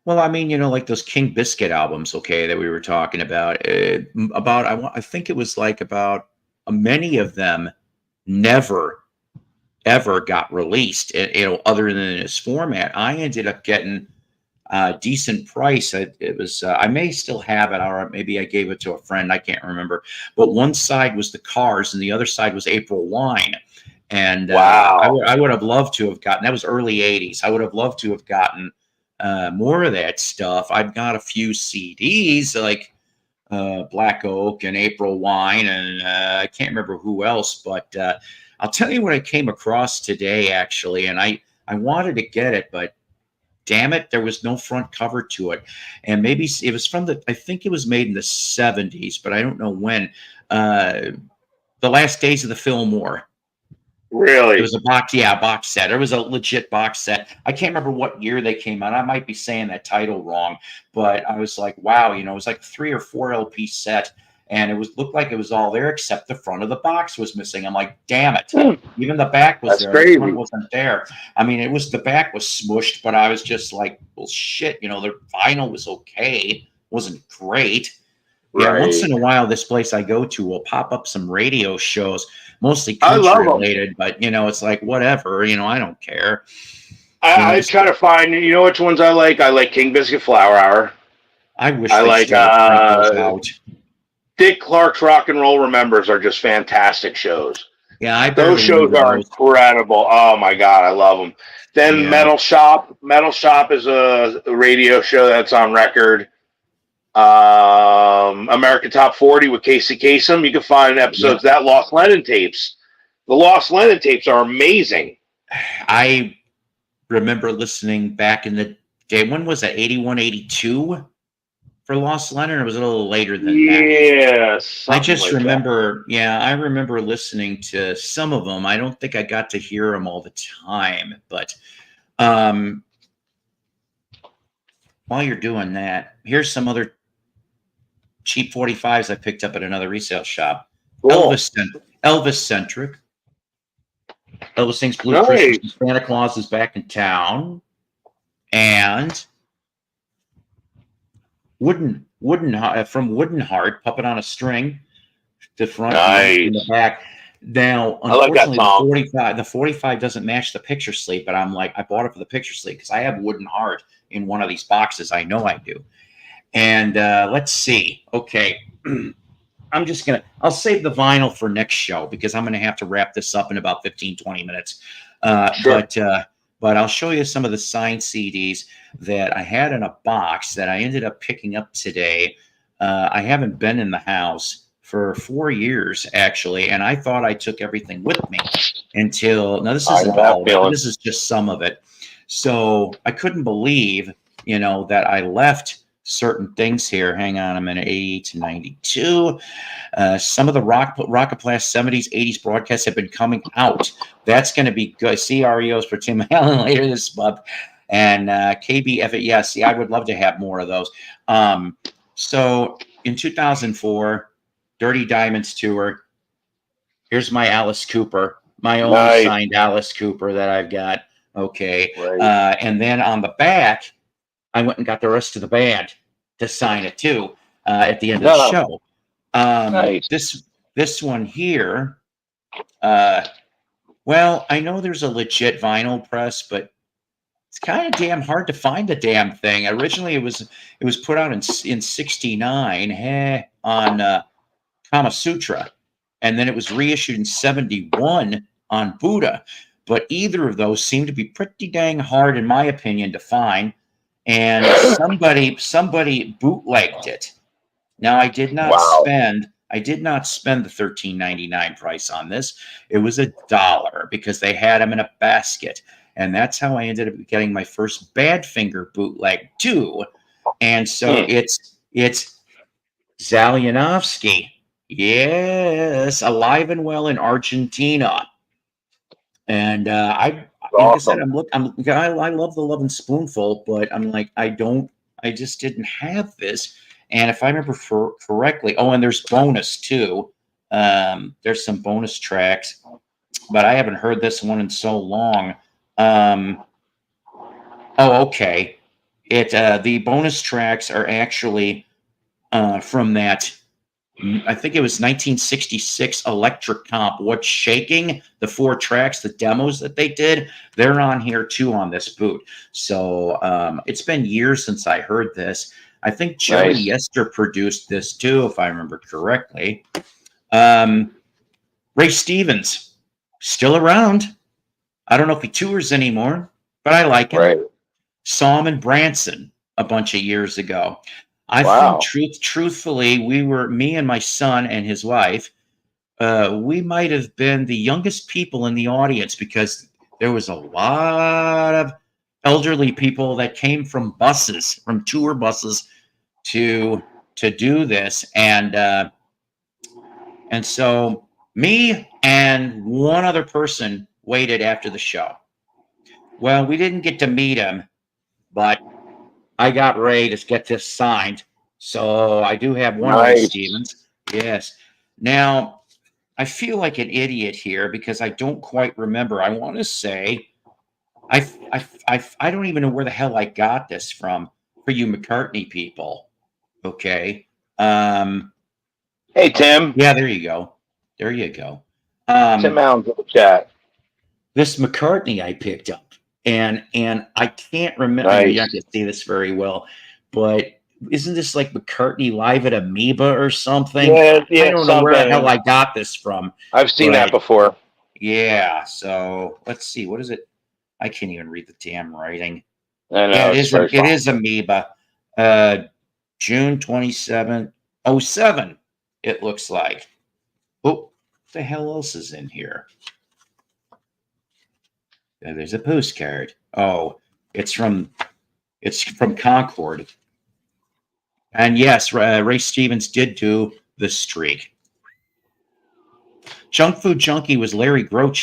Well, I mean, you know, like those King Biscuit albums, okay, that we were talking about. I think it was like about many of them never ever got released, you know, other than in its format. I ended up getting a decent price. It was I may still have it, or maybe I gave it to a friend. I can't remember. But one side was the Cars, and the other side was April Wine. And I would have loved to have gotten. That was early '80s. I would have loved to have gotten more of that stuff. I've got a few CDs like Black Oak and April Wine, and I can't remember who else, but. I'll tell you what I came across today, actually, and I wanted to get it, but damn it, there was no front cover to it. And maybe it was from I think it was made in the 70s, but I don't know when. The Last Days of the Fillmore. Really? It was a box set. It was a legit box set. I can't remember what year they came out. I might be saying that title wrong, but I was like, wow, you know, it was like a 3 or 4 LP set. And it looked like it was all there except the front of the box was missing. I'm like, damn it! Even the back was there. Crazy. The front wasn't there. I mean, the back was smushed, but I was just like, well, shit. You know, the vinyl was okay, wasn't great. Yeah, once in a while, this place I go to will pop up some radio shows, mostly country related. But you know, it's like whatever. You know, I don't care. I try to find. You know which ones I like? I like King Biscuit Flower Hour. I wish I like out. Dick Clark's Rock and Roll Remembers are just fantastic shows. Yeah, those shows are incredible. Oh my god, I love them. Then Metal Shop. Metal Shop is a radio show that's on record. American Top 40 with Casey Kasem. You can find episodes of that. Lost Lennon tapes. The Lost Lennon tapes are amazing. I remember listening back in the day. When was that? 81, 82? For Lost Lennon, it was a little later than that. Yes. I just remember, I remember listening to some of them. I don't think I got to hear them all the time, but while you're doing that, here's some other cheap 45s I picked up at another resale shop. Cool. Elvis centric. Elvis sings Blue Christmas. Santa Claus is back in town, and Wooden from Wooden Heart, Puppet on a String, the front and the back. Now, unfortunately, the 45 doesn't match the picture slate, but I'm like, I bought it for the picture slate because I have Wooden Heart in one of these boxes. I know I do. And let's see. Okay. I'll save the vinyl for next show because I'm going to have to wrap this up in about 15, 20 minutes. But I'll show you some of the signed CDs that I had in a box that I ended up picking up today. I haven't been in the house for 4 years actually, and I thought I took everything with me until now. This I know isn't that all of it, but feeling. this is just some of it. So I couldn't believe, that I left certain things here. Hang on a minute, 80 to 92. Some of the Rockaplast 70s, 80s broadcasts have been coming out. That's going to be good. CREOs for Tim Allen later this month. And KBF, yeah, see, I would love to have more of those. So in 2004, Dirty Diamonds Tour. Here's my Alice Cooper, my only Nice. signed Alice Cooper that I've got. Okay. Right. And then on the back, I went and got the rest of the band to sign it too at the end of the No. show. Nice. This one here, well, I know there's a legit vinyl press, but it's kind of damn hard to find the damn thing. Originally, it was put out in '69 on Kama Sutra, and then it was reissued in '71 on Buddha. But either of those seem to be pretty dang hard, in my opinion, to find. And somebody bootlegged it. Now I did not spend the $13.99 price on this. It was $1 because they had them in a basket. And that's how I ended up getting my first Badfinger bootleg too. And so it's Zalianovsky. Yes, alive and well in Argentina. And like I said, I love the Love and Spoonful, but I'm like, I just didn't have this. And if I remember correctly, and there's bonus too. There's some bonus tracks, but I haven't heard this one in so long. Okay. The bonus tracks are actually from that. I think it was 1966 Electric Comp. What's Shaking? The 4 tracks, the demos that they did, they're on here too on this boot. So it's been years since I heard this. I think Joey Yester produced this too, if I remember correctly. Ray Stevens, still around. I don't know if he tours anymore, but I like him. Right. Saw him in Branson a bunch of years ago. I think truthfully, me and my son and his wife, we might have been the youngest people in the audience because there was a lot of elderly people that came from tour buses to do this. And so me and one other person waited after the show. Well, we didn't get to meet him, but I got Ray to get this signed. So I do have one Ray Stevens. Yes. Now, I feel like an idiot here because I don't quite remember. I want to say, I don't even know where the hell I got this from for you McCartney people. Okay. Hey, Tim. Yeah, there you go. Tim Allen's in the chat. This McCartney I picked up. And I can't remember. You have to see this very well, but isn't this like McCartney live at Amoeba or something? Yeah, I don't know where the hell I got this from. I've seen that before. Yeah. So let's see. What is it? I can't even read the damn writing. I know. Yeah, it is Amoeba. June 27th, 07. It looks like. Oh, what the hell else is in here? There's a postcard. Oh, it's from Concord. And yes, Ray Stevens did do the streak. Junk Food Junkie was Larry Larry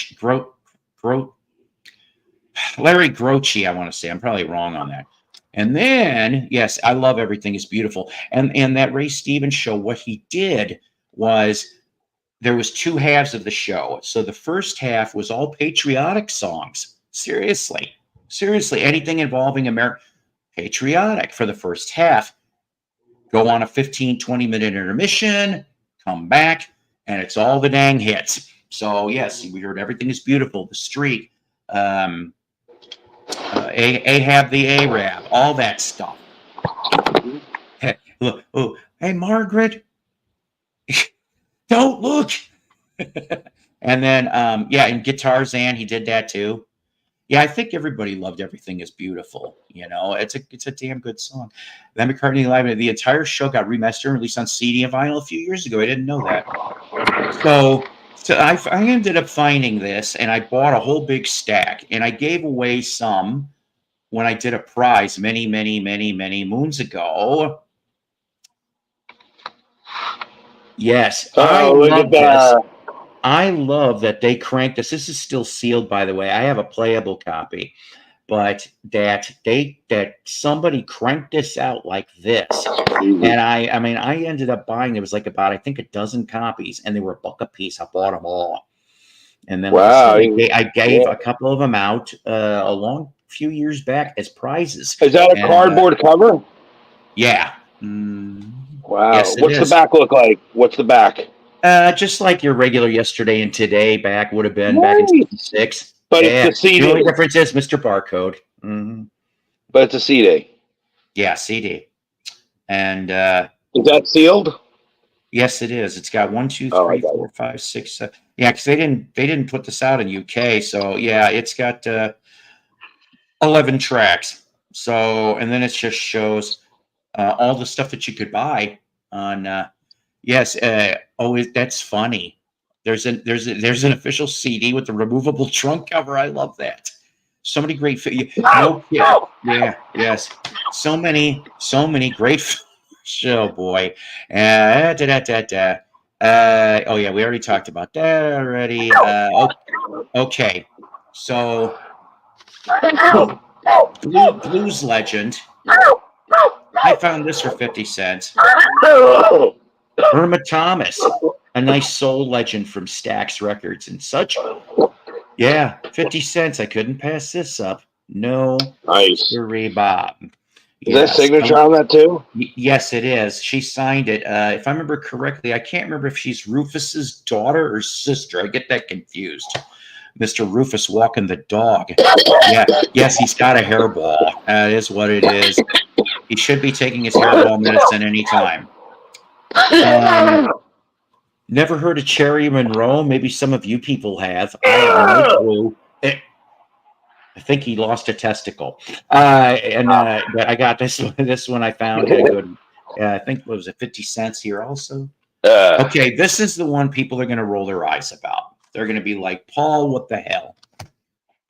Groce, I want to say. I'm probably wrong on that. And then, yes, I love Everything is Beautiful. And that Ray Stevens show, what he did was there was 2 halves of the show. So the first half was all patriotic songs. Seriously, anything involving America, patriotic for the first half. Go on a 15, 20-minute intermission, come back, and it's all the dang hits. So yes, we heard Everything is Beautiful, The Street, Ahab the Arab, all that stuff. Hey, look, hey, Margaret, don't look. And then, in Guitarzan, he did that too. Yeah, I think everybody loved Everything Is Beautiful. It's a damn good song. Then McCartney Live, the entire show got remastered and released on CD and vinyl a few years ago. I didn't know that. So I ended up finding this, and I bought a whole big stack, and I gave away some when I did a prize many, many, many, many moons ago. Yes, I look love at this. that. I love that they cranked this. This is still sealed, by the way. I have a playable copy, but that somebody cranked this out like this. And I mean, I ended up buying, it was like about, I think, a dozen copies, and they were $1 a piece. I bought them all. And then, like Wow. I said, I gave a couple of them out a long few years back as prizes. Is that a cardboard cover? Yeah. Wow. Yes, What's the back look like? What's the back? Just like your regular Yesterday and Today back would have been back in 66. But it's the CD. The only difference is Mr. Barcode. But it's a CD. Yeah, CD. And is that sealed? Yes, it is. It's got 1, 2, 3, 4, 5, 6, 7. Yeah, because they didn't put this out in UK. So yeah, it's got 11 tracks. So, and then it just shows all the stuff that you could buy on. Yes. That's funny. There's an official CD with the removable trunk cover. I love that. So many great. Yeah. Yes. So many great. Oh boy. Oh yeah, we already talked about that already. Okay. So blues legend. I found this for 50 cents. Irma Thomas, a nice soul legend from Stax Records and such. Yeah, 50 cents. I couldn't pass this up. No. Nice. Bob. Is that signature on that too? Yes, it is. She signed it. If I remember correctly, I can't remember if she's Rufus's daughter or sister. I get that confused. Mr. Rufus walking the dog. Yeah. Yes, he's got a hairball. That is what it is. He should be taking his hairball medicine anytime. Never heard of Cherry Monroe. Maybe some of you people have. I have no clue. I think he lost a testicle. But I got this one. This one I found at a good. I think what was it, 50 cents here also. Okay, this is the one people are going to roll their eyes about. They're going to be like, Paul, what the hell?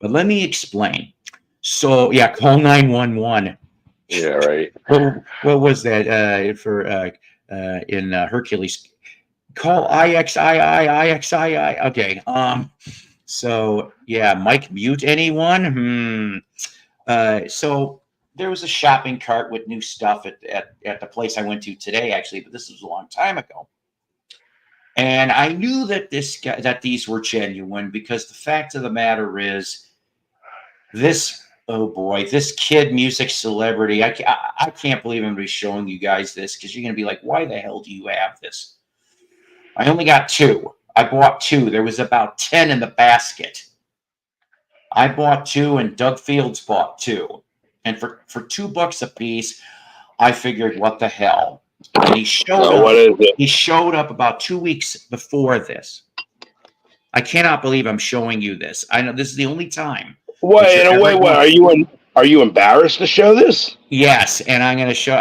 But let me explain. So yeah, call 911. Yeah, right. What was that in Hercules? Call IXII. Okay. So yeah, Mike, mute anyone? So there was a shopping cart with new stuff at the place I went to today, actually, but this was a long time ago. And I knew that these were genuine because the fact of the matter is this. Oh boy, this kid music celebrity. I can't believe I'm going to be showing you guys this because you're going to be like, why the hell do you have this? I only got 2. I bought 2. There was about 10 in the basket. I bought 2 and Doug Fields bought 2. And for $2 a piece, I figured, what the hell? And he showed up. What is it? He showed up about 2 weeks before this. I cannot believe I'm showing you this. I know this is the only time. Wait, are you embarrassed to show this? Yes, and I'm going to show.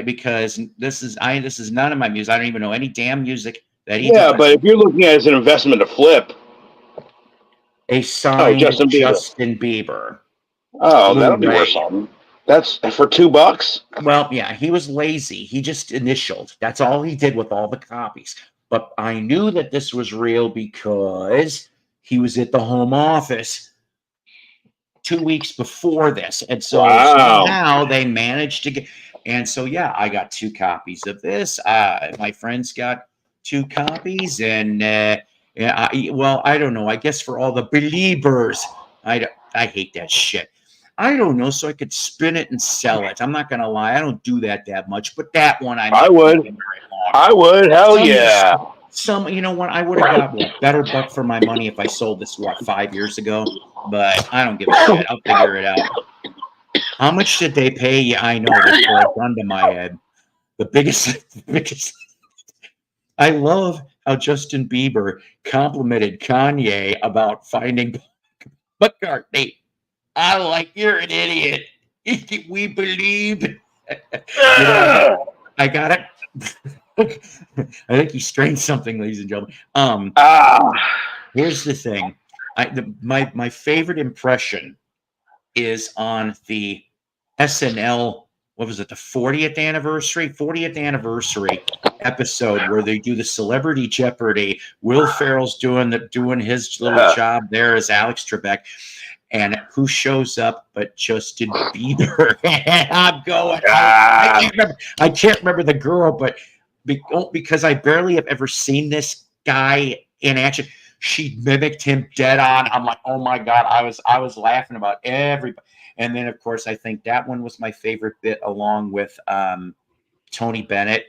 Because this is none of my music. I don't even know any damn music that he. Yeah, but if you're looking at it as an investment to flip, a signed Justin Bieber. Oh, that'll be worth something. That's for $2. Well, yeah, he was lazy. He just initialed. That's all he did with all the copies. But I knew that this was real because he was at the home office 2 weeks before this. And so now they managed to get. And so, yeah, I got 2 copies of this. My friends got 2 copies. And, I don't know. I guess for all the believers, I hate that shit. I don't know. So I could spin it and sell it. I'm not going to lie. I don't do that much. But that one, I would. I would. Hell yeah. You know what? I would have got a better buck for my money if I sold this 5 years ago. But I don't give a shit. I'll figure it out. How much did they pay you? I know this for a gun to my head. The biggest. I love how Justin Bieber complimented Kanye about finding McCartney. I'm like, you're an idiot. We believe. You know, I got it. I think he strained something, ladies and gentlemen. Ah, Here's the thing. My favorite impression is on the SNL. What was it? The 40th anniversary episode where they do the Celebrity Jeopardy. Will Ferrell's doing his little job there as Alex Trebek. And who shows up but Justin Bieber? And I'm going, I can't remember the girl, but because I barely have ever seen this guy in action, she mimicked him dead on. I'm like, oh my God, I was laughing about everybody. And then of course I think that one was my favorite bit, along with Tony Bennett.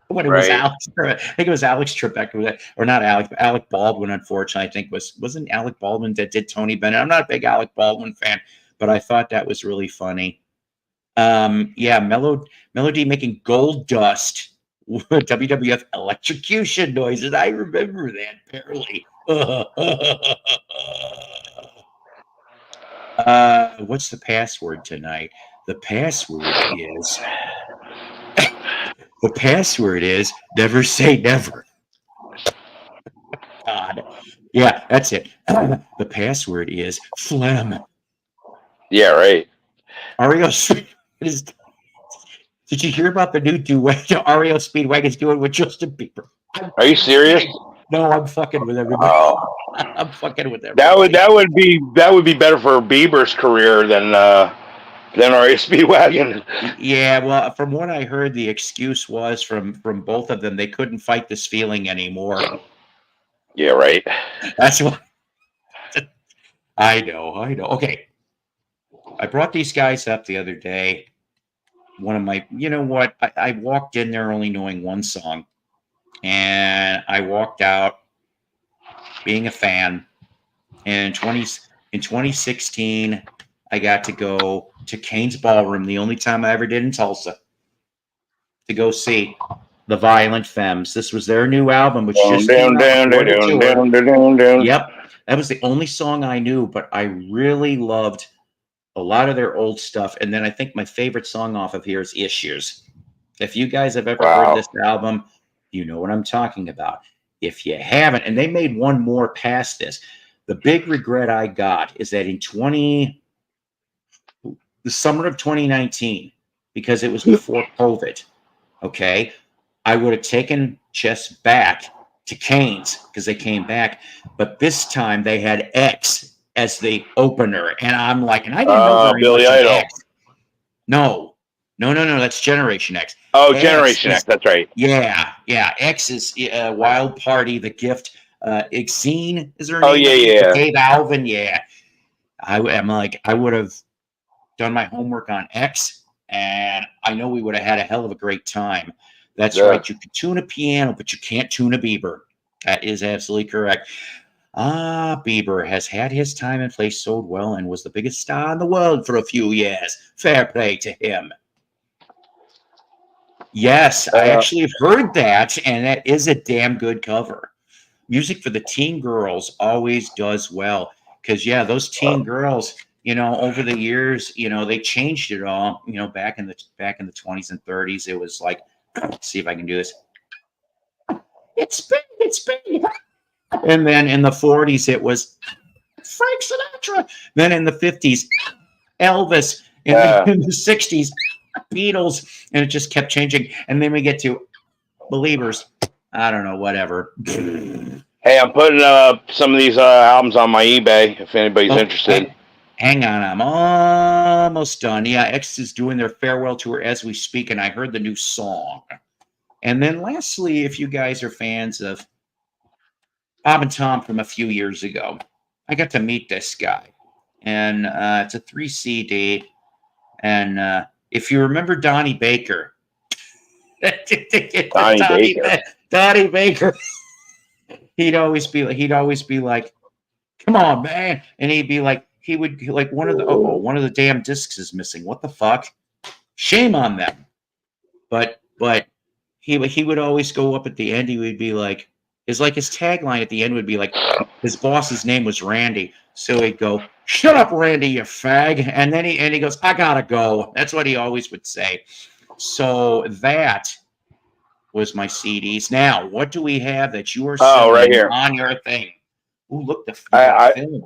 When it was Alex, I think it was Alex Trebek, or not Alex, but Alec Baldwin. Unfortunately, I think wasn't Alec Baldwin that did Tony Bennett. I'm not a big Alec Baldwin fan, but I thought that was really funny. Yeah, Melody making gold dust, WWF electrocution noises. I remember that barely. What's the password tonight? The password is never say never. God. Yeah, that's it. The password is phlegm. Yeah, right. REO Speedwagon did you hear about the new duet REO Speedwagon's doing with Justin Bieber? Are you serious? No, I'm fucking with everybody. Oh. I'm fucking with everybody. That would be better for Bieber's career than REO Speedwagon. Yeah, well, from what I heard, the excuse was from both of them, they couldn't fight this feeling anymore. Yeah, right. That's what I know. Okay. I brought these guys up the other day. One of my, you know what? I walked in there only knowing one song, and I walked out being a fan. And in 2016, I got to go to Kane's Ballroom, the only time I ever did in Tulsa, to go see the Violent Femmes. This was their new album, which just came out before the tour. Yep, that was the only song I knew, but I really loved a lot of their old stuff. And then I think my favorite song off of here is Issues. If you guys have ever heard this album, you know what I'm talking about. If you haven't, and they made one more past this, the big regret I got is that in the summer of 2019, because it was before COVID, okay, I would have taken Chess back to Kane's because they came back, but this time they had X as the opener, and I'm like, and I didn't know very Billy much of Idol. X. No, that's Generation X. Oh, Generation X, that's right. Yeah. X is Wild Party, The Gift. Exene is her name. Oh, yeah. Dave Alvin, yeah. I'm like, I would have done my homework on X, and I know we would have had a hell of a great time. That's right. You can tune a piano, but you can't tune a Bieber. That is absolutely correct. Bieber has had his time and place so well and was the biggest star in the world for a few years. Fair play to him. Yes, I actually have heard that, and that is a damn good cover. Music for the teen girls always does well, because, yeah, those teen girls, you know, over the years, you know, they changed it all. You know, back in the 20s and 30s, it was like, let's see if I can do this. It's big. And then in the 40s, it was Frank Sinatra. Then in the 50s, Elvis. And in the 60s, Beatles. And it just kept changing. And then we get to Believers. I don't know, whatever. Hey, I'm putting some of these albums on my eBay if anybody's interested. Hang on, I'm almost done. Yeah, X is doing their farewell tour as we speak, and I heard the new song. And then lastly, if you guys are fans of Bob and Tom from a few years ago, I got to meet this guy. And it's a 3 CD. And if you remember Donnie Baker. Donnie Baker. He'd always be like, come on, man. And he'd be like, one of the damn discs is missing. What the fuck? Shame on them. But he would always go up at the end. He would be like, Is like his tagline at the end would be like, his boss's name was Randy, so he'd go, "Shut up, Randy, you fag," and then he goes, "I gotta go." That's what he always would say. So that was my CDs. Now, what do we have that you are Oh, right selling here. on your thing? Ooh, look, you got a I film.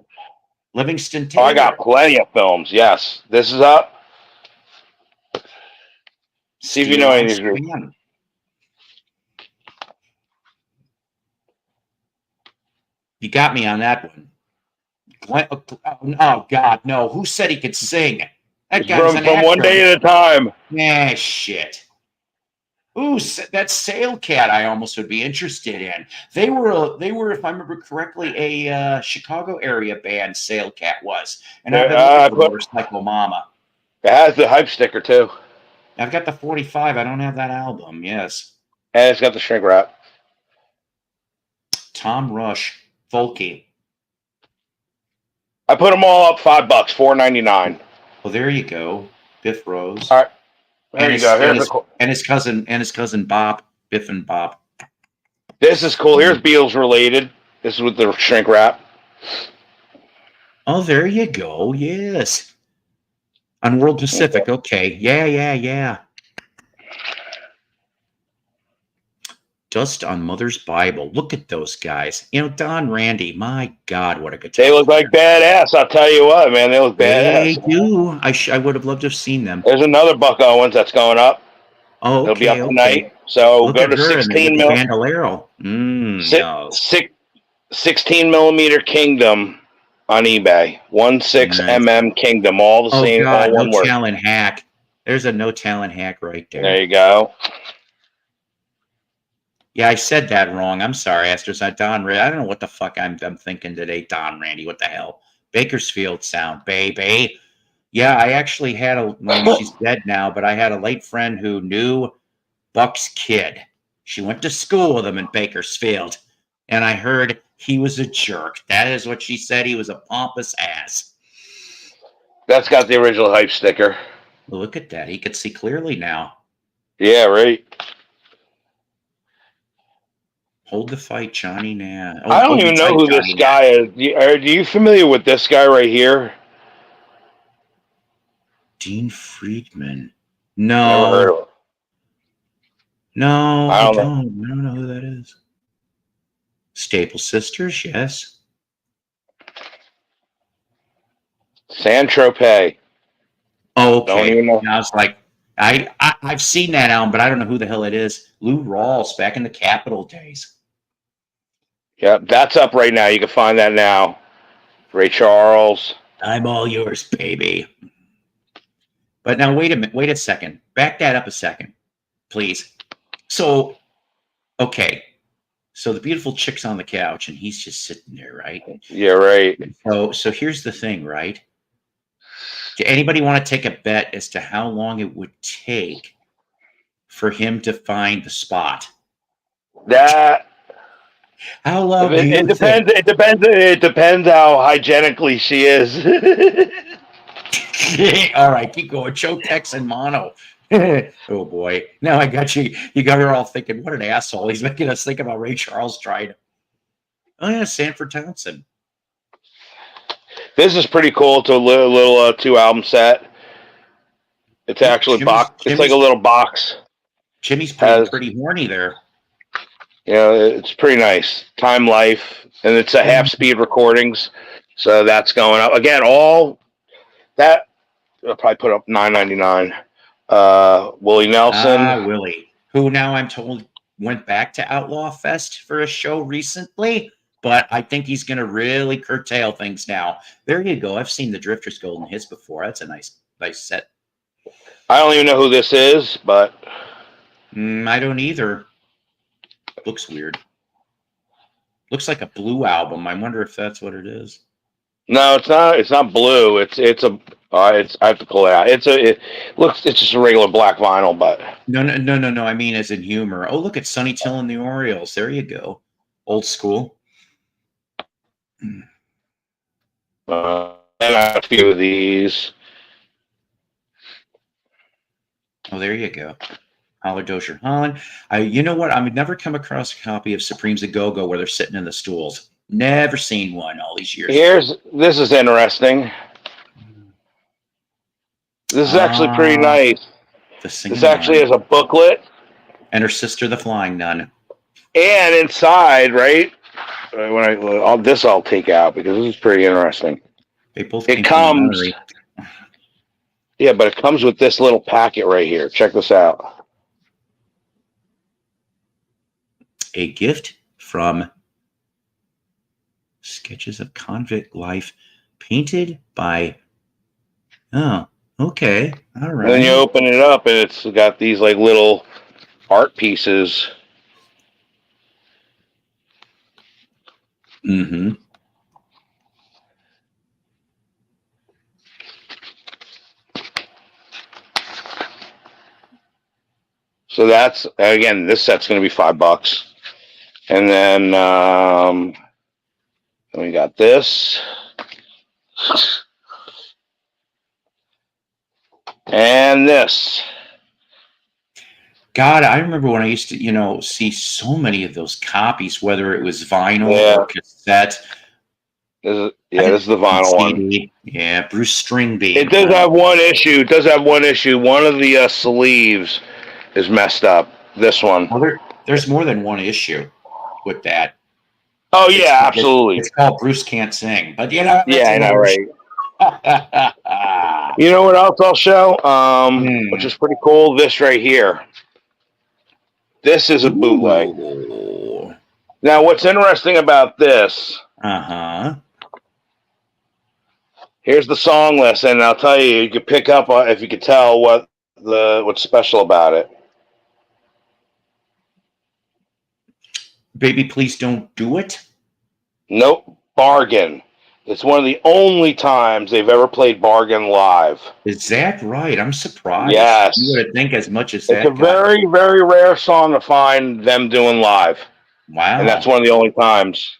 Livingston I got Taylor. plenty of films. Yes, this is up. See if you Steel know any on of these groups. Span. You got me on that one. Oh, God, no. Who said he could sing? That It's guy's an from One actor. Day at a Time. Nah, shit. Ooh, that Sail Cat I almost would be interested in. They were, if I remember correctly, a Chicago area band, Sail Cat was. And I've been looking I for put Motorcycle Mama. it has the hype sticker too, I've got the 45. I don't have that album. Yes. and it's got the shrink wrap. Tom Rush, Folky. I put them all up $5, $4.99. Well, there you go. Biff Rose. All right, there you go. Here's his cousin Bob, Biff and Bob. this is cool. Here's Beatles related. This is with the shrink wrap. Oh, there you go. Yes. On World Pacific. Okay. Yeah. Dust on Mother's Bible. Look at those guys. Don Randy. My God, what a guitar. They look like badass. I'll tell you what, man. They look They badass. do. I would have loved to have seen them. There's another Buck Owens that's going up. Oh, okay. It'll be up tonight. So Look go at to her 16 with mil. the bandolero. No. 16 millimeter Kingdom on eBay. 16 Kingdom. All the same. God, all one no word. talent hack. There's a no talent hack right there. There you go. Yeah, I said that wrong. I'm sorry, Esther. It's not Don Randy. I don't know what the fuck I'm thinking today. Don Randy. What the hell? Bakersfield sound, baby. Yeah, I actually had she's dead now, but I had a late friend who knew Buck's kid. She went to school with him in Bakersfield, and I heard he was a jerk. That is what she said. He was a pompous ass. That's got the original hype sticker. Well, look at that. He could see clearly now. Yeah, right. Hold the fight, Johnny. Now. I don't even know who this guy is. Are you familiar with this guy right here? Dean Friedman. No. Never heard of him. No, I don't. I don't know who that is. Staple Sisters, yes. San Tropez. Oh, okay. Don't even know. I was like, I've seen that album, but I don't know who the hell it is. Lou Rawls back in the Capitol days. Yeah, that's up right now. You can find that now. Ray Charles. I'm all yours, baby. But now wait a minute. Wait a second. Back that up a second, please. So, okay. So the beautiful chick's on the couch, and he's just sitting there, right? Yeah, right. So here's the thing, right? Do anybody want to take a bet as to how long it would take for him to find the spot? How long? It depends. It depends how hygienically she is. All right, keep going. Chotex and mono. Oh boy! Now I got you. You got her all thinking, "What an asshole!" He's making us think about Ray Charles trying. Oh yeah, Sanford Townsend. This is pretty cool. It's a little 2-album set. It's actually box. It's like a little box. Jimmy's pretty horny there. Yeah, it's pretty nice. Time Life, and it's a half-speed recordings, so that's going up again. All that I'll probably put up $9.99. Willie Nelson. Willie, who now I'm told went back to Outlaw Fest for a show recently, but I think he's going to really curtail things now. There you go. I've seen the Drifters Golden Hits before. That's a nice set. I don't even know who this is, but I don't either. Looks weird. Looks like a Blue album. I wonder if that's what it is. No, it's not. It's not Blue. It's I have to pull it out. It's just a regular black vinyl, but no. I mean, as in humor. Oh, look at Sonny Till and the Orioles. There you go. Old school. And I have a few of these. Oh, there you go. Holler Dozier Holland. You know what? I've never come across a copy of Supremes a Go Go where they're sitting in the stools. Never seen one all these years. This is interesting. This is actually pretty nice. This actually has a booklet. And her sister, the Flying Nun. And inside, right? This I'll take out because this is pretty interesting. They both it comes. Yeah, but it comes with this little packet right here. Check this out. A gift from Sketches of Convict Life, painted by. Oh, okay, all right. And then you open it up, and it's got these like little art pieces. Mm-hmm. So that's, again, this set's going to be $5. And then we got this. And this. God, I remember when I used to, see so many of those copies, whether it was vinyl or cassette. This is the vinyl one. Yeah, Bruce Stringbean. It does have one issue. One of the sleeves is messed up. This one. Well, there's more than one issue with that. Oh, yeah, absolutely. It's called Bruce Can't Sing. But, yeah, I know, right? You know what else I'll show? Which is pretty cool. This right here. This is a bootleg. Ooh. Now, what's interesting about this? Here's the song list, and I'll tell you, you could pick up if you could tell what's special about it. Baby, Please Don't Do It? Nope. Bargain. It's one of the only times they've ever played Bargain live. Is that right? I'm surprised. Yes. You would think as much as that. It's a very, very rare song to find them doing live. Wow. And that's one of the only times.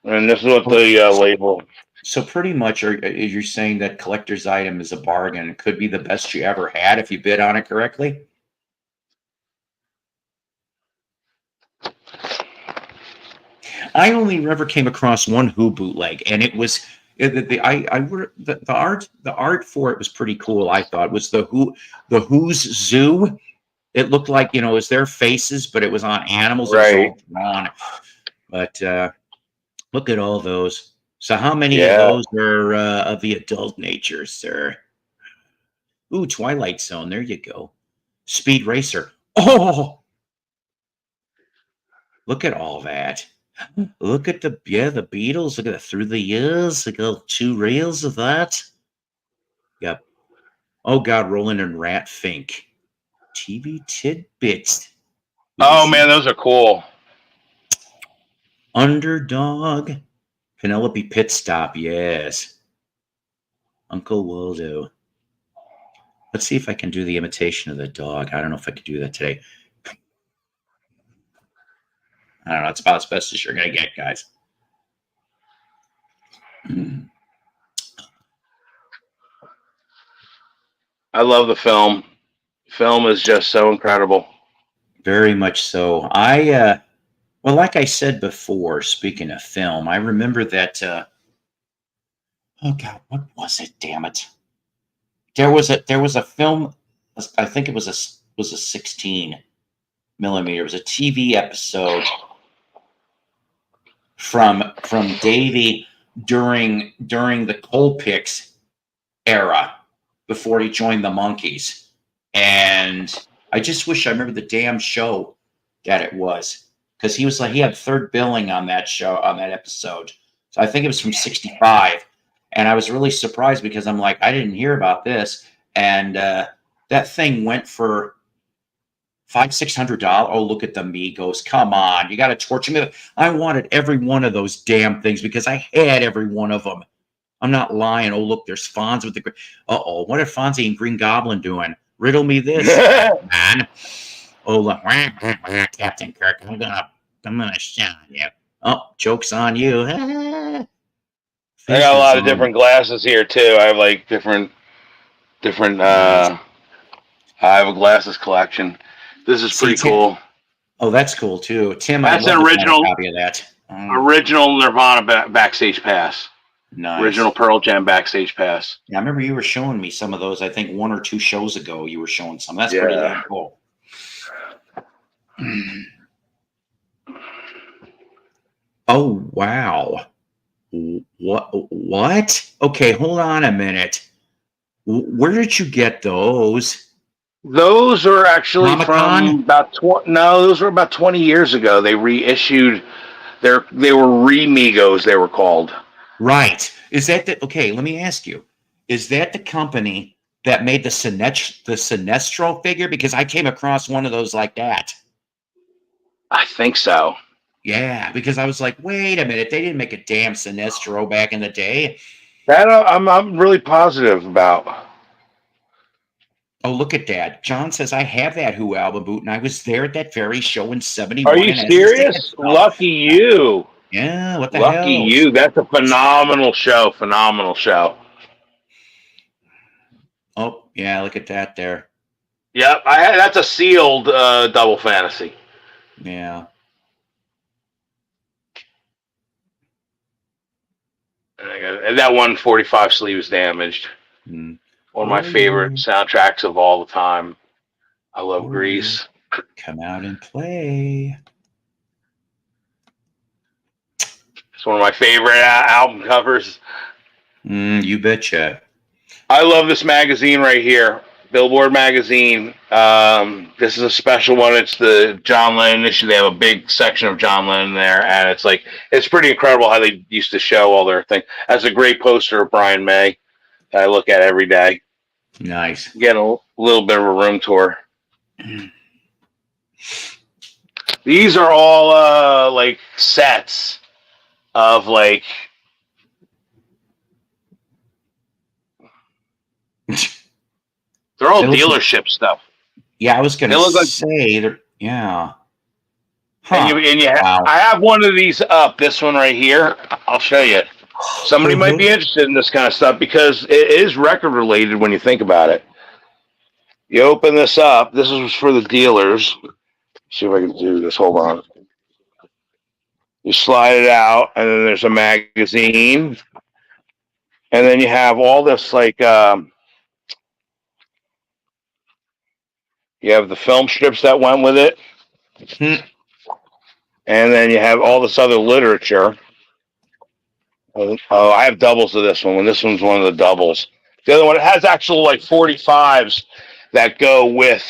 And this is what the label. So pretty much you're saying that collector's item is a bargain. It could be the best you ever had if you bid on it correctly? I only ever came across one Who bootleg, and it was the art for it was pretty cool. I thought it was the Who's Zoo. It looked like it was their faces, but it was on animals. Right. It was all drawn. But look at all those. So how many of those are of the adult nature, sir? Ooh, Twilight Zone. There you go. Speed Racer. Oh, look at all that. Look at the Beatles. Look at that through the years. I got 2 reels of that. Yep. Oh God, Roland and Rat Fink. TV tidbits. Oh man, those are cool. Underdog. Penelope Pit Stop. Yes. Uncle Waldo. Let's see if I can do the imitation of the dog. I don't know if I could do that today. I don't know. It's about as best as you're going to get, guys. I love the film. Film is just so incredible. Very much so. Well, like I said before, speaking of film, I remember that. Oh God, what was it? Damn it! There was a film. I think it was a 16 millimeter. It was a TV episode from Davey during the Colpix era before he joined the Monkees, and I just wish I remember the damn show that it was, because he had third billing on that show, on that episode. So I think it was from 65, and I was really surprised because I'm like, I didn't hear about this, and that thing went for $500-600. Oh, look at the Migos. Come on. You got to torture me. I wanted every one of those damn things because I had every one of them. I'm not lying. Oh, look, there's Fonz with the... Uh-oh. What are Fonzie and Green Goblin doing? Riddle me this, man. Oh, look. Captain Kirk, I'm gonna shine you. Oh, joke's on you. I got a lot of different glasses here, too. I have, like, different... I have a glasses collection. This is See, pretty cool. Oh, that's cool too. Tim, I'd That's love an to find a original copy of that. original Nirvana backstage pass. Nice. Original Pearl Jam backstage pass. Yeah, I remember you were showing me some of those. I think 1 or 2 shows ago you were showing some. That's pretty damn cool. Oh, wow. What? Okay, hold on a minute. Where did you get those? Those are actually Comic-Con? from about those were about 20 years ago. They reissued they were Remigos, they were called. Right. Is that okay, let me ask you. Is that the company that made the Sinestro figure? Because I came across one of those like that. I think so. Yeah, because I was like, wait a minute, they didn't make a damn Sinestro back in the day. That I'm really positive about. Oh, look at that. John says, I have that Who album boot, and I was there at that very show in 71. Are you And as a ticket serious? Lucky you. Yeah, what the Lucky hell? you. That's a phenomenal show. Phenomenal show. Oh, yeah, look at that there. Yep, that's a sealed double fantasy. Yeah. And that 145 sleeve is damaged. Mm. One of my favorite soundtracks of all the time. I love Grease. Come out and play. It's one of my favorite album covers. You betcha. I love this magazine right here, Billboard magazine. This is a special one. It's the John Lennon issue. They have a big section of John Lennon there, and it's pretty incredible how they used to show all their things. That's a great poster of Brian May that I look at every day. Nice. Getting a little bit of a room tour. These are all like sets of like. They're all dealership stuff. Yeah, I was going to say, yeah. Huh. And wow. I have one of these up. This one right here. I'll show you. Somebody might be interested in this kind of stuff because it is record related when you think about it. You open this up. This is for the dealers. Let's see if I can do this. Hold on. You slide it out, and then there's a magazine, and then you have all this like. You have the film strips that went with it. And then you have all this other literature. Oh, I have doubles of this one. This one's one of the doubles. The other one, it has actual like 45s that go with.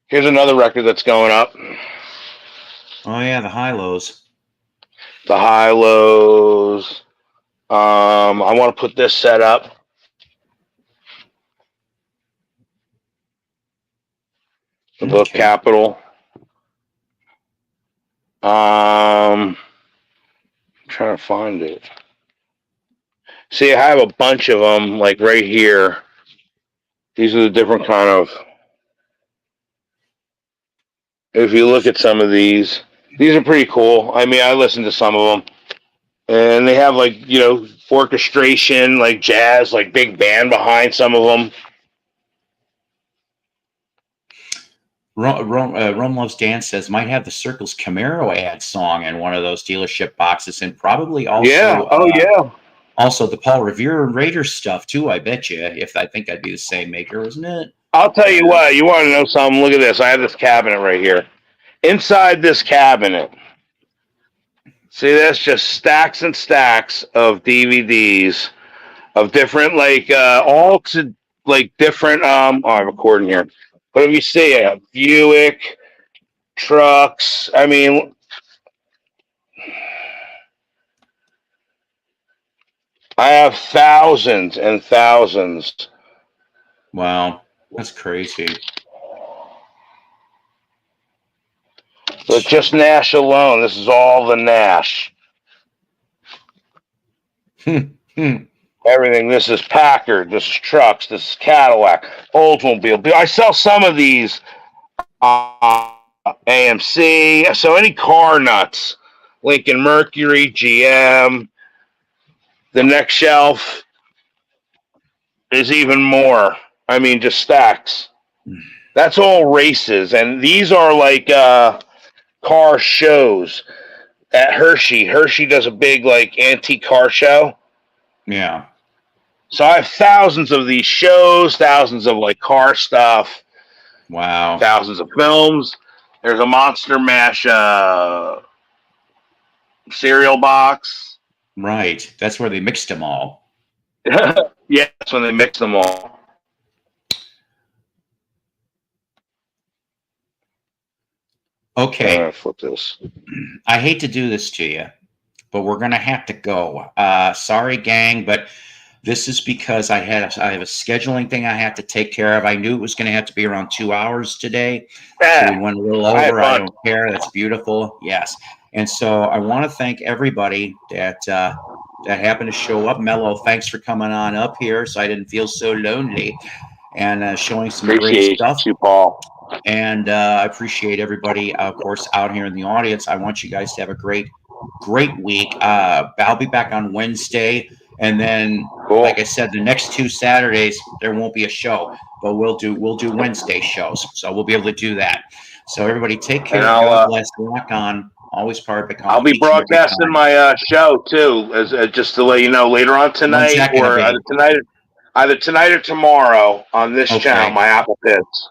Here's another record that's going up. Oh, yeah, the high-lows. The high-lows. I want to put this set up. The book Capital. I'm trying to find it. See, I have a bunch of them, like right here. These are the different kind of. If you look at some of these are pretty cool. I mean, I listen to some of them, and they have like orchestration, like jazz, like big band behind some of them. Rome Loves Dance says might have the Circles Camaro ad song in one of those dealership boxes, and probably also also the Paul Revere and Raiders stuff too. I bet you. If I think that'd be the same maker, isn't it? I'll tell you what. You want to know something? Look at this. I have this cabinet right here. Inside this cabinet, see, that's just stacks and stacks of DVDs of different all to different. I have a cord in here. But if you see it, Buick, trucks, I mean, I have thousands and thousands. Wow, that's crazy. But just Nash alone, this is all the Nash. Everything. This is Packard. This is trucks. This is Cadillac. Oldsmobile. I sell some of these AMC. So any car nuts. Lincoln Mercury, GM. The next shelf is even more. I mean, just stacks. That's all races, and these are like car shows at Hershey. Hershey does a big like antique car show. Yeah. So I have thousands of these shows, thousands of like car stuff, Wow. thousands of films. There's a Monster Mash cereal box. Right. That's where they mixed them all. Yeah, that's when they mix them all. Okay. Flip this. I hate to do this to you, but we're going to have to go. Sorry, gang, but this is because I have a scheduling thing I have to take care of. I knew it was going to have to be around 2 hours today, so we went a little over. I don't care. That's beautiful. Yes. And so I want to thank everybody that happened to show up. Melo, thanks for coming on up here, so I didn't feel so lonely, and showing some great stuff. You, Paul. And I appreciate everybody, of course, out here in the audience. I want you guys to have a great week. I'll be back on Wednesday. And then, like I said, the next 2 Saturdays, there won't be a show, but we'll do Wednesday shows. So we'll be able to do that. So everybody take care. God bless. Rock on. Always part of the I'll be broadcasting my show, too, as just to let you know, later on tonight or either tonight or tomorrow on this channel, my Apple Pits.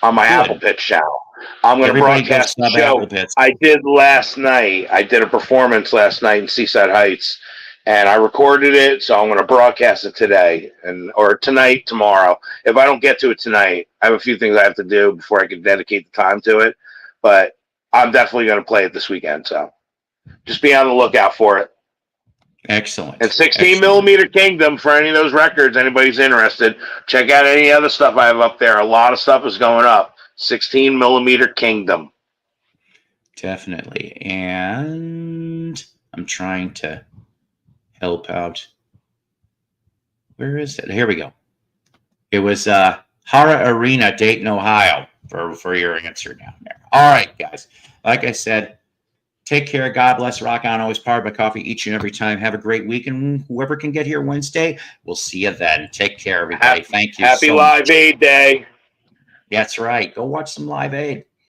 On my Apple Pitch channel. I'm going to broadcast the show I did last night. I did a performance last night in Seaside Heights, and I recorded it, so I'm going to broadcast it today or tonight, tomorrow. If I don't get to it tonight, I have a few things I have to do before I can dedicate the time to it, but I'm definitely going to play it this weekend, so just be on the lookout for it. Excellent. And 16 millimeter Kingdom for any of those records. Anybody's interested, check out any other stuff I have up there. A lot of stuff is going up. 16 millimeter Kingdom. Definitely. And I'm trying to help out. Where is it? Here we go. It was Hara Arena, Dayton, Ohio, for your answer down there. All right, guys. Like I said, take care. God bless. Rock on. Always powered by coffee each and every time. Have a great week. And whoever can get here Wednesday, we'll see you then. Take care, everybody. Thank you. Happy Live Aid Day. That's right. Go watch some Live Aid.